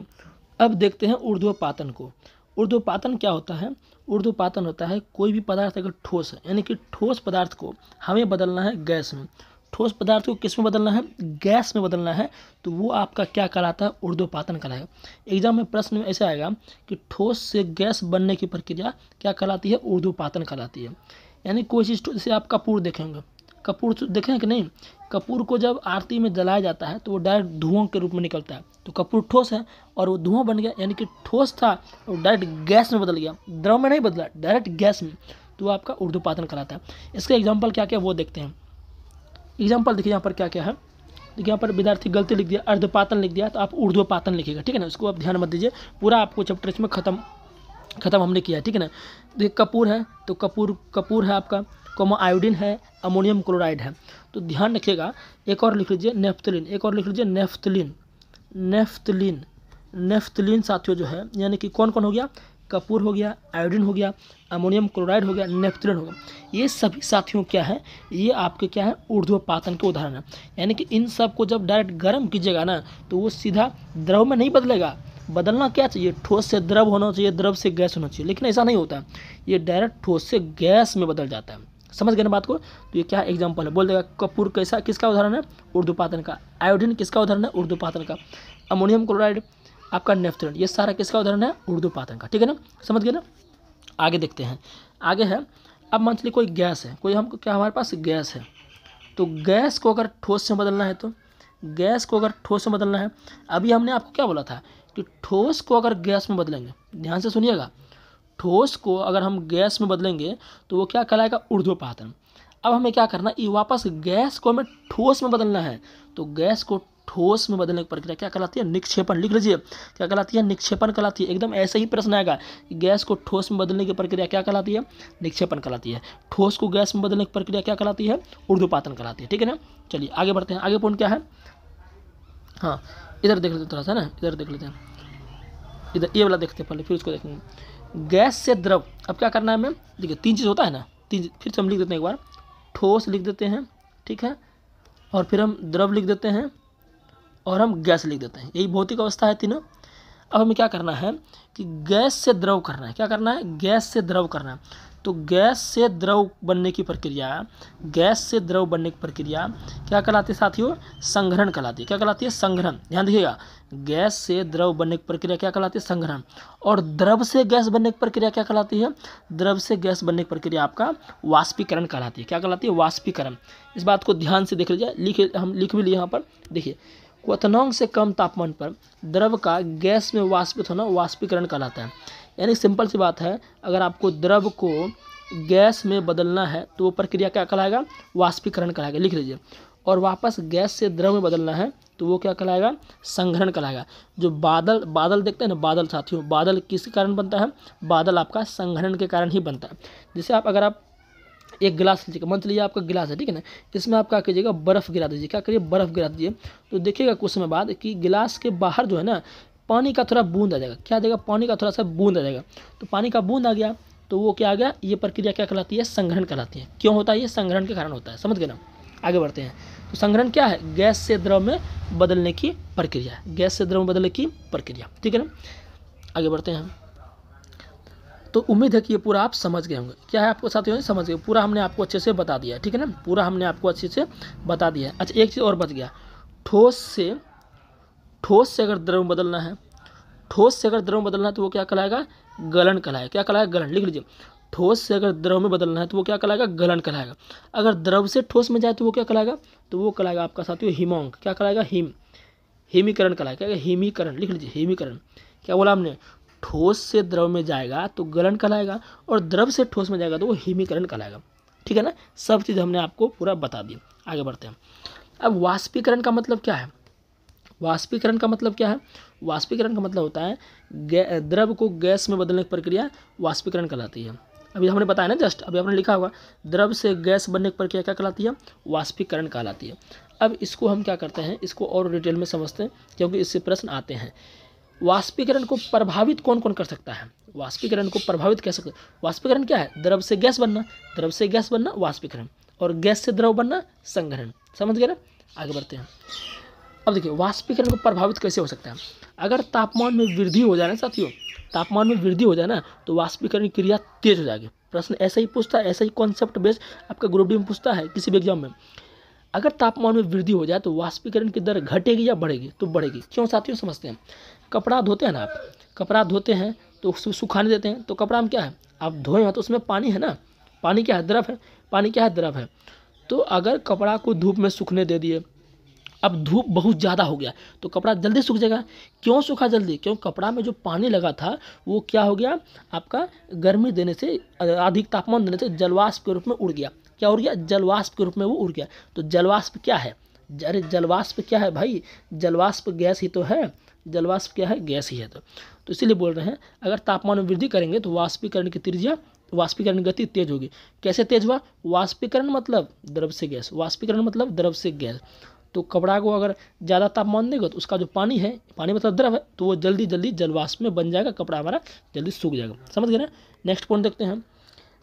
A: अब देखते हैं ऊर्ध्वपातन को। ऊर्ध्वपातन क्या होता है? ऊर्ध्वपातन होता है कोई भी पदार्थ अगर ठोस है, यानी कि ठोस पदार्थ को हमें बदलना है गैस में, ठोस पदार्थ को किस में बदलना है? गैस में बदलना है, तो वो आपका क्या कहलाता है? ऊर्ध्वपातन कहलाएगा। एग्जाम में प्रश्न में ऐसा आएगा कि ठोस से गैस बनने की प्रक्रिया क्या कहलाती है? ऊर्ध्वपातन कहलाती है। यानी कोई चीज़ जैसे आप कपूर देखेंगे, कपूर देखें कि नहीं, कपूर को जब आरती में जलाया जाता है तो वो डायरेक्ट धुआं के रूप में निकलता है, तो कपूर ठोस है और वो धुआं बन गया, यानी कि ठोस था और डायरेक्ट गैस में बदल गया, द्रव में नहीं बदला, डायरेक्ट गैस में, तो आपका ऊर्ध्वपातन कहलाता है। इसका एग्जाम्पल क्या क्या वो देखते हैं। एग्जाम्पल देखिए यहाँ पर क्या क्या है। देखिए यहाँ पर विद्यार्थी गलती लिख दिया, अर्धपातन लिख दिया, तो आप ऊर्ध्वपातन लिखिएगा, ठीक है ना। इसको आप ध्यान मत दीजिए, पूरा आपको चैप्टर इसमें खत्म हमने किया, ठीक है ना। देखिए कपूर है तो कपूर है आपका, आयोडीन है, अमोनियम क्लोराइड है, तो ध्यान रखिएगा। एक और लिख लीजिए नेफ्थलीन, एक और लिख लीजिए नेफ्थलीन साथियों जो है, यानी कि कौन कौन हो गया? कपूर हो गया, आयोडीन हो गया, अमोनियम क्लोराइड हो गया, नेफ्थलीन हो गया। ये सभी साथियों क्या है? ये आपके क्या है? ऊर्ध्वपातन के उदाहरण है। यानी कि इन सब को जब डायरेक्ट गर्म कीजिएगा ना तो वो सीधा द्रव में नहीं बदलेगा। बदलना क्या चाहिए? ठोस से द्रव होना चाहिए, द्रव से गैस होना चाहिए, लेकिन ऐसा नहीं होता है, ये डायरेक्ट ठोस से गैस में बदल जाता है। समझ गए ना बात को। तो ये क्या एग्जांपल है? बोल देगा कपूर कैसा, किसका उदाहरण है? ऊर्ध्वपातन का। आयोडीन किसका उदाहरण है? ऊर्ध्वपातन का। अमोनियम क्लोराइड आपका नेफ्थलीन, ये सारा किसका उदाहरण है? ऊर्ध्वपातन का, ठीक है ना, समझ गए ना। आगे देखते हैं, आगे है। अब मान लीजिए कोई गैस है, कोई हमको क्या हमारे पास गैस है, तो गैस को अगर ठोस से बदलना है, तो गैस को अगर ठोस से बदलना है, अभी हमने आपको क्या बोला था कि ठोस को अगर गैस में बदलेंगे, ध्यान से सुनिएगा, ठोस को अगर हम गैस में बदलेंगे तो वो क्या कहलाएगा? ऊर्ध्वपातन। अब हमें क्या करना है? ये वापस गैस को हमें ठोस में बदलना है, तो गैस को ठोस में बदलने की प्रक्रिया क्या कहलाती है? निक्षेपण। लिख लीजिए, क्या कहलाती है? निक्षेपण कहलाती है। एकदम ऐसे ही प्रश्न आएगा कि गैस को ठोस में बदलने की प्रक्रिया क्या कहलाती है? निक्षेपण कहलाती है। ठोस को गैस में बदलने की प्रक्रिया क्या कहलाती है? ऊर्ध्वपातन कहलाती है, ठीक है ना। चलिए आगे बढ़ते हैं। आगे पॉइंट क्या है? हाँ, इधर देख लेते हैं थोड़ा सा ना, इधर देख लेते हैं, इधर ये वाला देखते हैं पहले, फिर उसको देखेंगे। गैस से द्रव, अब क्या करना है हमें? देखिए 3 चीज़ होता है ना, 3, फिर से हम लिख देते हैं एक बार। ठोस लिख देते हैं, ठीक है, और फिर हम द्रव लिख देते हैं और हम गैस लिख देते हैं। यही भौतिक अवस्था है तीनों। अब हमें क्या करना है कि गैस से द्रव करना है। क्या करना है? गैस से द्रव करना है। तो गैस से द्रव बनने की प्रक्रिया, गैस से द्रव बनने की प्रक्रिया क्या कहलाती है साथियों? संघनन कहलाती है। क्या कहलाती है? संघनन। ध्यान दीजिएगा, गैस से द्रव बनने की प्रक्रिया क्या कहलाती है? संघनन। और द्रव से गैस बनने की प्रक्रिया क्या कहलाती है? द्रव से गैस बनने की प्रक्रिया आपका वाष्पीकरण कहलाती है। क्या कहलाती है? वाष्पीकरण। इस बात को ध्यान से देख लीजिए, हम लिख भी लिए यहाँ पर। देखिए क्वथनांक से कम तापमान पर द्रव का गैस में वाष्पित होना वाष्पीकरण कहलाता है। यानी सिंपल सी बात है, अगर आपको द्रव को गैस में बदलना है तो वो प्रक्रिया क्या कहलाएगा? वाष्पीकरण कहलाएगा, लिख लीजिए। और वापस गैस से द्रव में बदलना है तो वो क्या कहलाएगा? संघनन कहलाएगा। जो बादल देखते हैं ना, बादल साथियों, बादल किस कारण बनता है? बादल आपका संघनन के कारण ही बनता है। जैसे अगर आप एक गिलास लीजिएगा, मान लीजिए आपका गिलास है, ठीक है ना, इसमें आप क्या कीजिएगा? बर्फ़ गिरा दीजिए। क्या करिए? बर्फ़ गिरा दीजिए। तो देखिएगा कुछ समय बाद कि गिलास के बाहर जो है ना, पानी का थोड़ा बूंद आ जाएगा। क्या आ जाएगा? पानी का थोड़ा सा बूंद आ जाएगा। तो पानी का बूंद आ गया तो वो क्या आ गया? ये प्रक्रिया क्या कहलाती है? संघनन कहलाती है। क्यों होता है? ये संघनन के कारण होता है। समझ गए ना? आगे बढ़ते हैं। तो संघनन क्या है? गैस से द्रव में बदलने की प्रक्रिया है। गैस से द्रव में बदलने की प्रक्रिया, ठीक है ना? आगे बढ़ते हैं। तो उम्मीद है कि ये पूरा आप समझ गए होंगे। क्या है आपको साथियों? समझ गए। पूरा हमने आपको अच्छे से बता दिया है, ठीक है ना? पूरा हमने आपको अच्छे से बता दिया है। अच्छा, एक चीज़ और बच गया। ठोस से अगर द्रव में बदलना है, ठोस से अगर द्रव में बदलना है तो वो क्या कहलाएगा? गलन कहलाएगा। क्या कहलाएगा? गलन, लिख लीजिए। ठोस से अगर द्रव में बदलना है तो वो क्या कहलाएगा? गलन कहलाएगा। अगर द्रव से ठोस में जाए तो वो क्या कहलाएगा? तो वो कहलाएगा आपका साथियों हिमोंक। क्या कहलाएगा? हिमीकरण कहलाएगा। क्या? हिमीकरण, लिख लीजिए, हिमीकरण। क्या बोला हमने? ठोस से द्रव में जाएगा तो गलन कहलाएगा, और द्रव से ठोस में जाएगा तो वो हिमीकरण कहलाएगा, ठीक है ना? सब चीज़ हमने आपको पूरा बता दी। आगे बढ़ते हैं। अब वाष्पीकरण का मतलब क्या है? वाष्पीकरण का मतलब क्या है? वाष्पीकरण का मतलब होता है द्रव को गैस में बदलने की प्रक्रिया वाष्पीकरण कहलाती है। अभी हमने बताया ना, जस्ट अभी आपने लिखा होगा, द्रव से गैस बनने की प्रक्रिया क्या कहलाती है? वाष्पीकरण कहलाती है। अब इसको हम क्या करते हैं, इसको और डिटेल में समझते हैं, क्योंकि इससे प्रश्न आते हैं। वाष्पीकरण को प्रभावित कौन कौन कर सकता है? वाष्पीकरण को प्रभावित कैसे कर? वाष्पीकरण क्या है? द्रव से गैस बनना, द्रव से गैस बनना वाष्पीकरण, और गैस से द्रव बनना संघनन। समझ गए ना? आगे बढ़ते हैं। अब देखिए, वाष्पीकरण को प्रभावित कैसे हो सकता है? अगर तापमान में वृद्धि हो जाए ना साथियों, तापमान में वृद्धि हो जाए ना, तो वाष्पीकरण की क्रिया तेज हो जाएगी। प्रश्न ऐसा ही पूछता है, ऐसा ही कॉन्सेप्ट बेस्ड आपका ग्रुप डी में पूछता है किसी भी एग्जाम में। अगर तापमान में वृद्धि हो जाए तो वाष्पीकरण की दर घटेगी या बढ़ेगी? तो बढ़ेगी। क्यों साथियों? समझते हैं। कपड़ा धोते हैं ना आप, कपड़ा धोते हैं तो उसको सुखाने देते हैं, तो कपड़ा में क्या है? आप धोए हैं तो उसमें पानी है ना, पानी क्या है? द्रव है। पानी क्या है? द्रव है। तो अगर कपड़ा को धूप में सूखने दे दिए, अब धूप बहुत ज़्यादा हो गया तो कपड़ा जल्दी सूख जाएगा। क्यों सूखा जल्दी? क्योंकि कपड़ा में जो पानी लगा था वो क्या हो गया? आपका गर्मी देने से, अधिक तापमान देने से जलवाष्प के रूप में उड़ गया। क्या उड़ गया? जलवाष्प के रूप में वो उड़ गया। तो जलवाष्प क्या है? अरे जलवाष्प क्या है भाई? जलवाष्प गैस ही तो है। जलवाष्प क्या है? गैस ही है। तो इसीलिए बोल रहे हैं, अगर तापमान में वृद्धि करेंगे तो वाष्पीकरण की त्रिज्या, वाष्पीकरण की गति तेज होगी। कैसे तेज हुआ? वाष्पीकरण मतलब द्रव से गैस, वाष्पीकरण मतलब द्रव से गैस। तो कपड़ा को अगर ज़्यादा तापमान देगा तो उसका जो पानी है, पानी मतलब द्रव है, तो वो जल्दी जल्दी जलवाष्प में बन जाएगा, कपड़ा हमारा जल्दी सूख जाएगा। समझ गए ना? नेक्स्ट पॉइंट देखते हैं।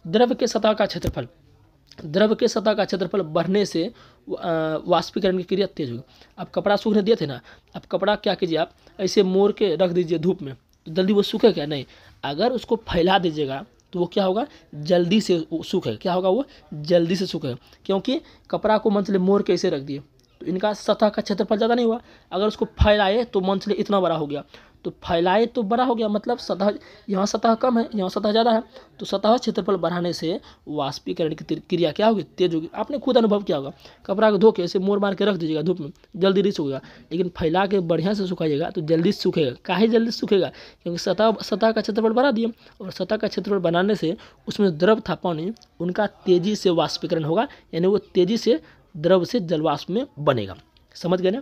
A: द्रव के सतह का क्षेत्रफल, द्रव के सतह का क्षेत्रफल बढ़ने से वाष्पीकरण की क्रिया तेज होगी। अब कपड़ा सूखने दिए थे ना, अब कपड़ा क्या कीजिए, आप ऐसे मोड़ के रख दीजिए धूप में, तो जल्दी वो सूखे क्या? नहीं। अगर उसको फैला दीजिएगा तो वो क्या होगा? जल्दी से सूखेगा। क्या होगा? वो जल्दी से सूखेगा। क्योंकि कपड़ा को मंथली मोड़ के ऐसे रख दिए तो इनका सतह का क्षेत्रफल ज़्यादा नहीं हुआ। अगर उसको फैलाए तो मंथली इतना बड़ा हो गया, तो फैलाए तो बड़ा हो गया, मतलब सतह, यहाँ सतह कम है, यहाँ सतह ज़्यादा है, तो सतह क्षेत्रफल बढ़ाने से वाष्पीकरण की क्रिया क्या होगी? तेज होगी। आपने खुद अनुभव किया होगा, कपड़ा को धो के ऐसे मोड़ मार के रख दीजिएगा धूप में, जल्दी नहीं सूखेगा। लेकिन फैला के बढ़िया से सुखाइएगा तो जल्दी सूखेगा। काहे जल्दी सूखेगा? क्योंकि सतह का क्षेत्रफल बढ़ा दिए, और सतह का क्षेत्रफल बनाने से उसमें द्रव था पानी, उनका तेजी से वाष्पीकरण होगा, यानी वो तेजी से द्रव से जलवाष्प में बनेगा। समझ गए ना?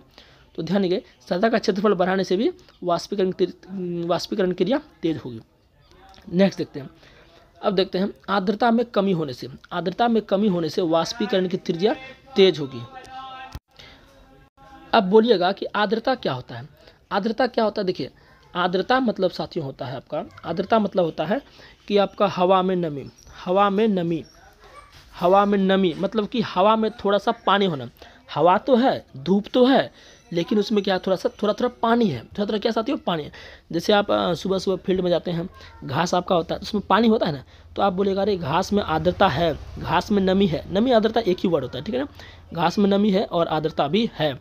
A: तो ध्यान दीजिए, सतह का क्षेत्रफल बढ़ाने से भी वाष्पीकरण क्रिया तेज होगी। नेक्स्ट देखते हैं। अब देखते हैं आर्द्रता में कमी होने से, आर्द्रता में कमी होने से वाष्पीकरण की त्रिज्या तेज होगी। अब बोलिएगा कि आर्द्रता क्या होता है? आर्द्रता क्या होता है? देखिए, आर्द्रता मतलब साथियों होता है आपका, आर्द्रता मतलब होता है कि आपका हवा में नमी, हवा में नमी, हवा में नमी मतलब कि हवा में थोड़ा सा पानी होना। हवा तो है, धूप तो है, लेकिन उसमें क्या थोड़ा पानी है। थोड़ा क्या साथियों? पानी है। जैसे आप सुबह सुबह फील्ड में जाते हैं, घास आपका होता है, उसमें पानी होता है ना, तो आप बोलेगा अरे घास में आर्द्रता है, घास में नमी है। नमी आर्द्रता एक ही वर्ड होता है, ठीक है ना? घास में नमी है और आर्द्रता भी है।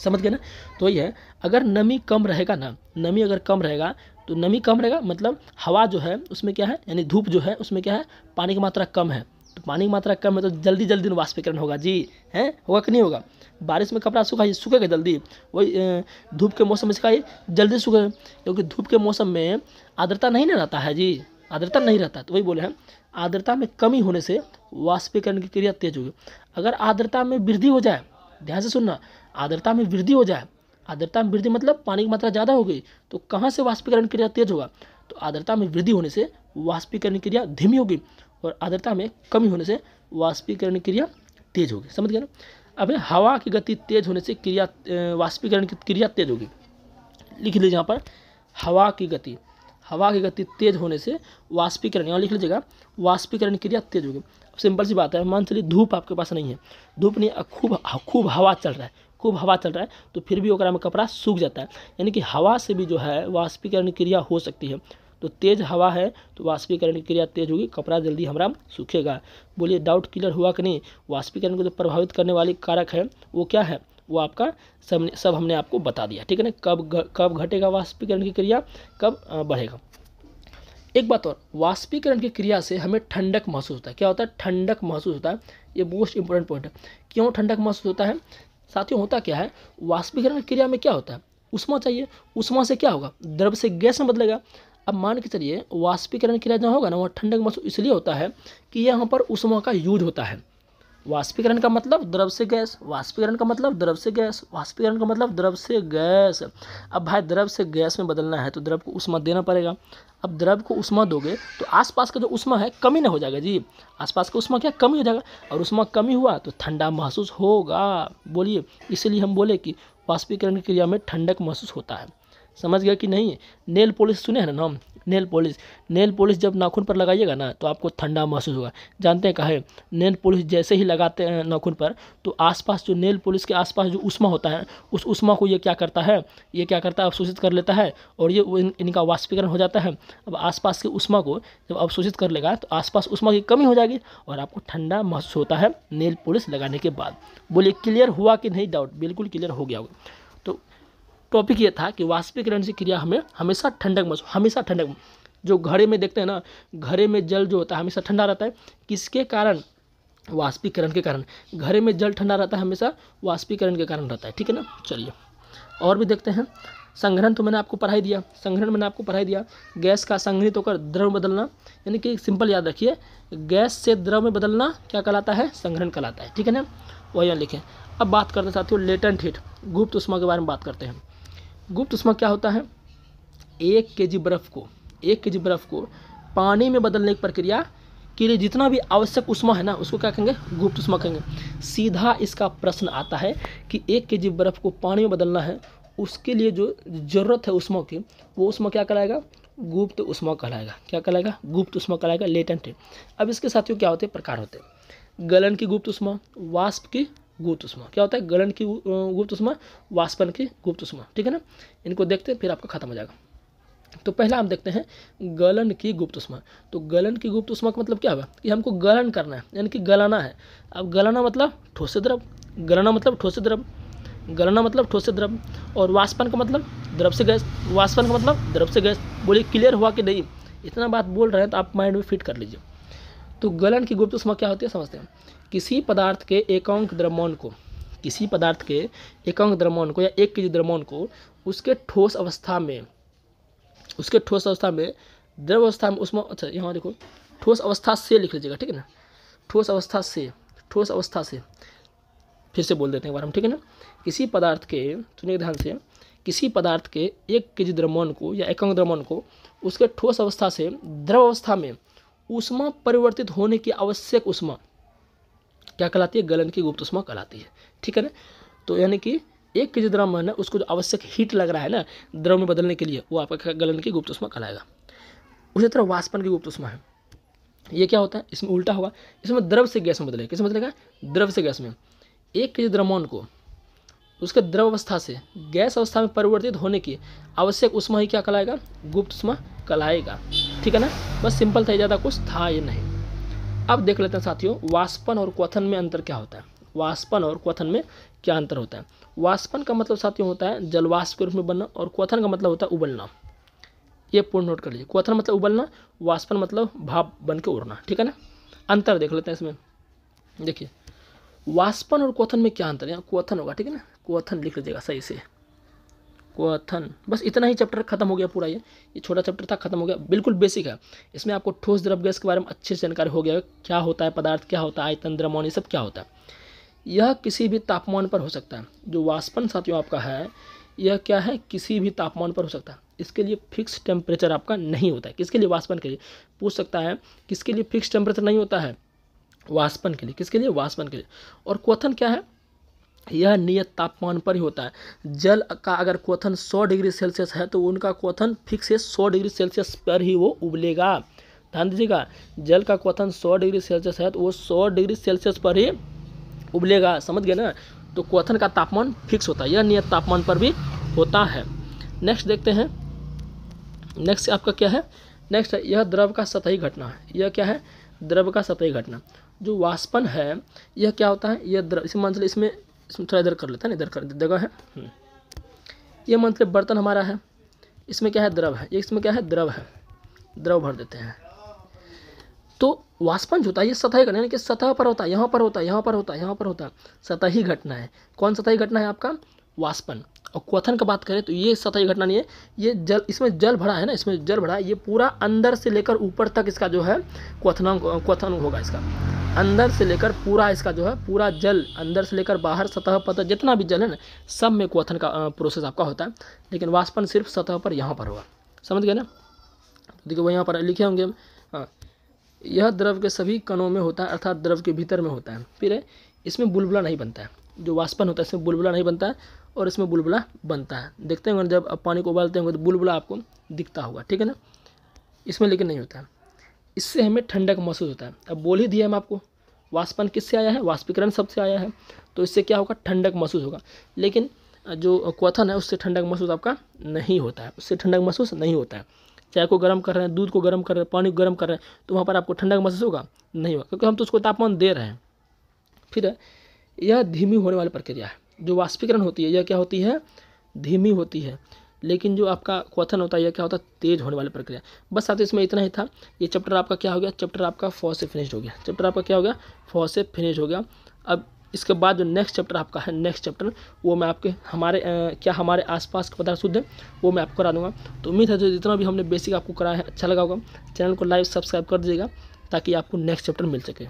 A: समझ गए ना? तो ये है, अगर नमी कम रहेगा ना, नमी अगर कम रहेगा तो नमी कम रहेगा मतलब हवा जो है उसमें क्या है, यानी धूप जो है उसमें क्या है? पानी की मात्रा कम है। तो पानी की मात्रा कम है तो जल्दी जल्दी वाष्पीकरण होगा जी, है? होगा कि नहीं होगा? बारिश में कपड़ा सूखेगा जल्दी, वही धूप के मौसम में सिखाइए जल्दी सूखेगा, क्योंकि धूप के मौसम में आर्द्रता नहीं ना रहता है जी, आर्द्रता नहीं रहता। तो वही बोले हैं आर्द्रता में कमी होने से वाष्पीकरण की क्रिया तेज होगी। अगर आर्द्रता में वृद्धि हो जाए, ध्यान से सुनना, आर्द्रता में वृद्धि हो जाए, आर्द्रता में वृद्धि मतलब पानी की मात्रा ज़्यादा हो गई, तो कहाँ से वाष्पीकरण क्रिया तेज होगा? तो आर्द्रता में वृद्धि होने से वाष्पीकरण क्रिया धीमी होगी, और आर्द्रता में कमी होने से वाष्पीकरण क्रिया तेज होगी। समझ गए ना? अब हवा की गति तेज होने से क्रिया वाष्पीकरण की क्रिया तेज होगी। लिख लीजिए यहाँ पर हवा की गति तेज होने से वाष्पीकरण, यहाँ लिख लीजिएगा वाष्पीकरण क्रिया तेज होगी। सिंपल सी बात है, मान चलिए धूप आपके पास नहीं है, धूप नहीं, खूब हवा चल रहा है, खूब हवा चल रहा है, तो फिर भी ओकरा में कपड़ा सूख जाता है। यानी कि हवा से भी जो है वाष्पीकरण क्रिया हो सकती है। तो तेज हवा है तो वाष्पीकरण की क्रिया तेज होगी, कपड़ा जल्दी हमारा सूखेगा। बोलिए डाउट क्लियर हुआ कि नहीं? वाष्पीकरण को जो प्रभावित करने वाली कारक है वो क्या है, वो आपका सब हमने आपको बता दिया, ठीक है ना? कब घटेगा वाष्पीकरण की क्रिया, कब बढ़ेगा। एक बात और, वाष्पीकरण की क्रिया से हमें ठंडक महसूस होता है। क्या होता है? ठंडक महसूस होता है। ये मोस्ट इंपॉर्टेंट पॉइंट है। क्यों ठंडक महसूस होता है साथियों? होता क्या है, वाष्पीकरण की क्रिया में क्या होता है, ऊष्मा चाहिए। ऊष्मा से क्या होगा, द्रव से गैस में बदलेगा। अब मान के चलिए वाष्पीकरण क्रिया जहाँ होगा ना, वहाँ ठंडक महसूस इसलिए होता है कि यहाँ पर ऊष्मा का यूज होता है। वाष्पीकरण का मतलब द्रव से गैस, वाष्पीकरण का मतलब द्रव से गैस, वाष्पीकरण का मतलब द्रव से गैस। अब भाई द्रव से गैस में बदलना है तो द्रव को ऊष्मा देना पड़ेगा। अब द्रव को ऊष्मा दोगे तो आसपास का जो ऊष्मा है कमी ना हो जाएगा जी, आसपास का ऊष्मा क्या कमी हो जाएगा, और ऊष्मा कमी हुआ तो ठंडा महसूस होगा। बोलिए, इसीलिए हम बोले कि वाष्पीकरण की क्रिया में ठंडक महसूस होता है। समझ गया कि नहीं? नेल पॉलिश सुने हैं ना नाम, नेल पॉलिश जब नाखून पर लगाइएगा ना तो आपको ठंडा महसूस होगा। जानते हैं काहे? नेल पॉलिश जैसे ही लगाते हैं नाखून पर तो आसपास जो नेल पॉलिश के आसपास जो ऊष्मा होता है, उस ऊष्मा को ये क्या करता है, अवशोषित कर लेता है, और ये इनका वाष्पीकरण हो जाता है। अब आसपास की ऊष्मा को जब अवशोषित कर लेगा तो आसपास ऊष्मा की कमी हो जाएगी और आपको ठंडा महसूस होता है नेल पॉलिश लगाने के बाद। बोलिए क्लियर हुआ कि नहीं? डाउट बिल्कुल क्लियर हो गया होगा। तो टॉपिक ये था कि वाष्पीकरण से क्रिया हमें हमेशा ठंडक, जो घड़े में देखते हैं ना, घड़े में जल जो होता है हमेशा ठंडा रहता है। किसके कारण? वाष्पीकरण के कारण। घड़े में जल ठंडा रहता है हमेशा वाष्पीकरण के कारण रहता है, ठीक है ना? चलिए और भी देखते हैं। संघनन तो मैंने आपको पढ़ाई दिया, गैस का संघनित होकर द्रव में बदलना, यानी कि सिंपल याद रखिए, गैस से द्रव में बदलना क्या कहलाता है? संघनन कहलाता है, ठीक है ना? वही यहाँ लिखें। अब बात करते हैं साथियों लेटेंट हीट, गुप्त ऊष्मा के बारे में बात करते हैं। गुप्त ऊष्मा क्या होता है? 1 kg बर्फ को पानी में बदलने की प्रक्रिया के लिए जितना भी आवश्यक ऊष्मा है ना, उसको क्या कहेंगे? गुप्त ऊष्मा कहेंगे। सीधा इसका प्रश्न आता है कि 1 kg बर्फ को पानी में बदलना है, उसके लिए जो ज़रूरत है ऊष्मा की, वो ऊष्मा क्या कहलाएगा? गुप्त ऊष्मा कहलाएगा। क्या कहलाएगा? गुप्त ऊष्मा कहलाएगा, लेटेंट हीट। अब इसके साथियों क्या होते हैं? प्रकार होते हैं। गलन की गुप्त ऊष्मा, वाष्प की गुप्त ऊष्मा। क्या होता है? गलन की गुप्त ऊष्मा, वाष्पन की गुप्त ऊष्मा, ठीक है ना? इनको देखते हैं फिर आपका खत्म हो जाएगा। तो पहला हम देखते हैं गलन की गुप्त ऊष्मा। तो गलन की गुप्त ऊष्मा का मतलब क्या होगा कि हमको गलन करना है, यानी कि गलाना है। अब गलाना मतलब ठोस से द्रव, गलाना मतलब ठोस से द्रव, और वाष्पन का मतलब द्रव से गैस, वाष्पन का मतलब द्रव से गैस। बोलिए क्लियर हुआ कि नहीं? इतना बात बोल रहे हैं तो आप माइंड में फिट कर लीजिए। तो गलन की गुप्त ऊष्मा क्या होती है समझते हैं। किसी पदार्थ के एकांक द्रव्यमान को या 1 kg द्रव्यमान को उसके ठोस अवस्था में द्रव अवस्था में ऊष्मा, अच्छा यहाँ देखो ठोस अवस्था से लिख लीजिएगा, ठीक है ना? ठोस अवस्था से फिर से बोल देते हैं एक बार हम, ठीक है ना? किसी पदार्थ के, सुनिए ध्यान से, किसी पदार्थ के 1 kg द्रव्यमान को या एकांक द्रव्यमान को उसके ठोस अवस्था से द्रव अवस्था में ऊष्मा परिवर्तित होने की आवश्यक ऊष्मा क्या कहलाती है? गलन की गुप्त ऊष्मा कहलाती है, ठीक है ना? तो यानी कि 1 kg द्रव्यमान है, उसको जो आवश्यक हीट लग रहा है ना द्रव में बदलने के लिए, वो आपका गलन की गुप्त ऊष्मा कहलाएगा। उसी तरह वाष्पन की गुप्त ऊष्मा है। ये क्या होता है? इसमें उल्टा होगा, इसमें द्रव से गैस में बदलेगा। किसमें बदलेगा? द्रव से गैस में। 1 kg द्रव्यमान को उसके द्रव अवस्था से गैस अवस्था में परिवर्तित होने की आवश्यक ऊष्मा ही क्या कहलाएगा? गुप्त ऊष्मा कहलाएगा, ठीक है ना? बस सिंपल था, ज़्यादा कुछ था ये नहीं। अब देख लेते हैं साथियों वाष्पन और क्वथन में अंतर क्या होता है। वाष्पन और क्वथन में क्या अंतर होता है? वाष्पन का मतलब साथियों होता है जलवाष्प के रूप में बनना, और क्वथन का मतलब होता है उबलना। ये पूर्ण नोट कर लीजिए। क्वथन मतलब उबलना, वाष्पन मतलब भाप बन के उड़ना, ठीक है ना? अंतर देख लेते हैं इसमें। देखिए वाष्पन और क्वथन में क्या अंतर है? यहाँ क्वथन होगा, ठीक है ना, क्वथन लिख लीजिएगा सही से, क्वथन। बस इतना ही चैप्टर खत्म हो गया पूरा। ये छोटा चैप्टर था, खत्म हो गया, बिल्कुल बेसिक है। इसमें आपको ठोस द्रव गैस के बारे में अच्छी जानकारी हो गया, क्या होता है पदार्थ, क्या होता है आयतन, द्रव्यमान, ये सब क्या होता है। यह किसी भी तापमान पर हो सकता है। जो वाष्पन साथियों आपका है, यह क्या है, किसी भी तापमान पर हो सकता है। इसके लिए फिक्स टेम्परेचर आपका नहीं होता है। किसके लिए? वाष्पन के लिए। पूछ सकता है किसके लिए फिक्स टेम्परेचर नहीं होता है? वाष्पन के लिए। किसके लिए? वाष्पन के लिए। और क्वथन क्या है? यह नियत तापमान पर ही होता है। जल का अगर क्वथन 100 डिग्री सेल्सियस है तो उनका क्वथन फिक्स है 100 डिग्री सेल्सियस पर ही वो उबलेगा। ध्यान दीजिएगा, जल का क्वथन 100 डिग्री सेल्सियस है तो वो 100 डिग्री सेल्सियस पर ही उबलेगा। समझ गए ना? तो क्वथन का तापमान फिक्स होता है, यह नियत तापमान पर भी होता है। नेक्स्ट देखते हैं, नेक्स्ट आपका क्या है? नेक्स्ट है, यह द्रव का सतही घटना है। यह क्या है? द्रव का सतही घटना। जो वाष्पन है यह क्या होता है? यह द्रव, इसे मान लीजिए इसमें थोड़ा इधर कर लेते हैं, इधर कर जगह है। ये मान लीजिए बर्तन हमारा है, इसमें क्या है? द्रव है। इसमें क्या है? द्रव है, द्रव भर देते हैं। तो वाष्पन जो होता है ये सतही घटना, यानी कि सतह पर होता है, यहाँ पर होता है, यहाँ पर होता है, यहाँ पर होता है, सतही घटना है। कौन सतही घटना है आपका? वाष्पन। और क्वथन का बात करें तो ये सतही घटना नहीं है, ये जल, इसमें जल भरा है ना, इसमें जल भरा है, ये पूरा अंदर से लेकर ऊपर तक इसका जो है क्वथन होगा। इसका अंदर से लेकर पूरा इसका जो है पूरा जल, अंदर से लेकर बाहर सतह पर जितना भी जल है ना, सब में क्वथन का प्रोसेस आपका होता है। लेकिन वाष्पन सिर्फ सतह पर यहाँ पर होगा। समझ गए ना? देखिए वो यहाँ पर लिखे होंगे। हाँ, यह द्रव के सभी कणों में होता है, अर्थात द्रव के भीतर में होता है। फिर इसमें बुलबुला नहीं बनता है। जो वाष्पन होता है इसमें बुलबुला नहीं बनता है, और इसमें बुलबुला बनता है। देखते हैं जब आप पानी को उबालते होंगे तो बुलबुला आपको दिखता होगा, ठीक है ना? इसमें लेकिन नहीं होता है। इससे हमें ठंडक महसूस होता है। अब बोल ही दिया हम आपको, वाष्पन किससे आया है? वाष्पीकरण शब्द से आया है। तो इससे क्या होगा? ठंडक महसूस होगा। लेकिन जो क्वथन है उससे ठंडक महसूस आपका नहीं होता है, उससे ठंडक महसूस नहीं होता है। चाय को गर्म कर रहे हैं, दूध को गर्म कर रहे हैं, पानी को गर्म कर रहे हैं, तो वहाँ पर आपको ठंडक महसूस होगा? नहीं होगा, क्योंकि हम तो उसको तापमान दे रहे हैं। फिर यह धीमी होने वाली प्रक्रिया है। जो वाष्पीकरण होती है यह क्या होती है? धीमी होती है। लेकिन जो आपका क्वथन होता है यह क्या होता है? तेज होने वाली प्रक्रिया। बस साथ इसमें इतना ही था। ये चैप्टर आपका क्या हो गया? चैप्टर आपका 4 से फिनिश हो गया। चैप्टर आपका क्या हो गया? 4 से फिनिश हो गया। अब इसके बाद जो नेक्स्ट चैप्टर आपका है, नेक्स्ट चैप्टर वो मैं आपके हमारे आसपास का पदार्थ शुद्ध है वो मैं आपको करा दूंगा। तो उम्मीद है जो जितना भी हमने बेसिक आपको कराया है अच्छा लगा होगा। चैनल को लाइक सब्सक्राइब कर दीजिएगा ताकि आपको नेक्स्ट चैप्टर मिल सके।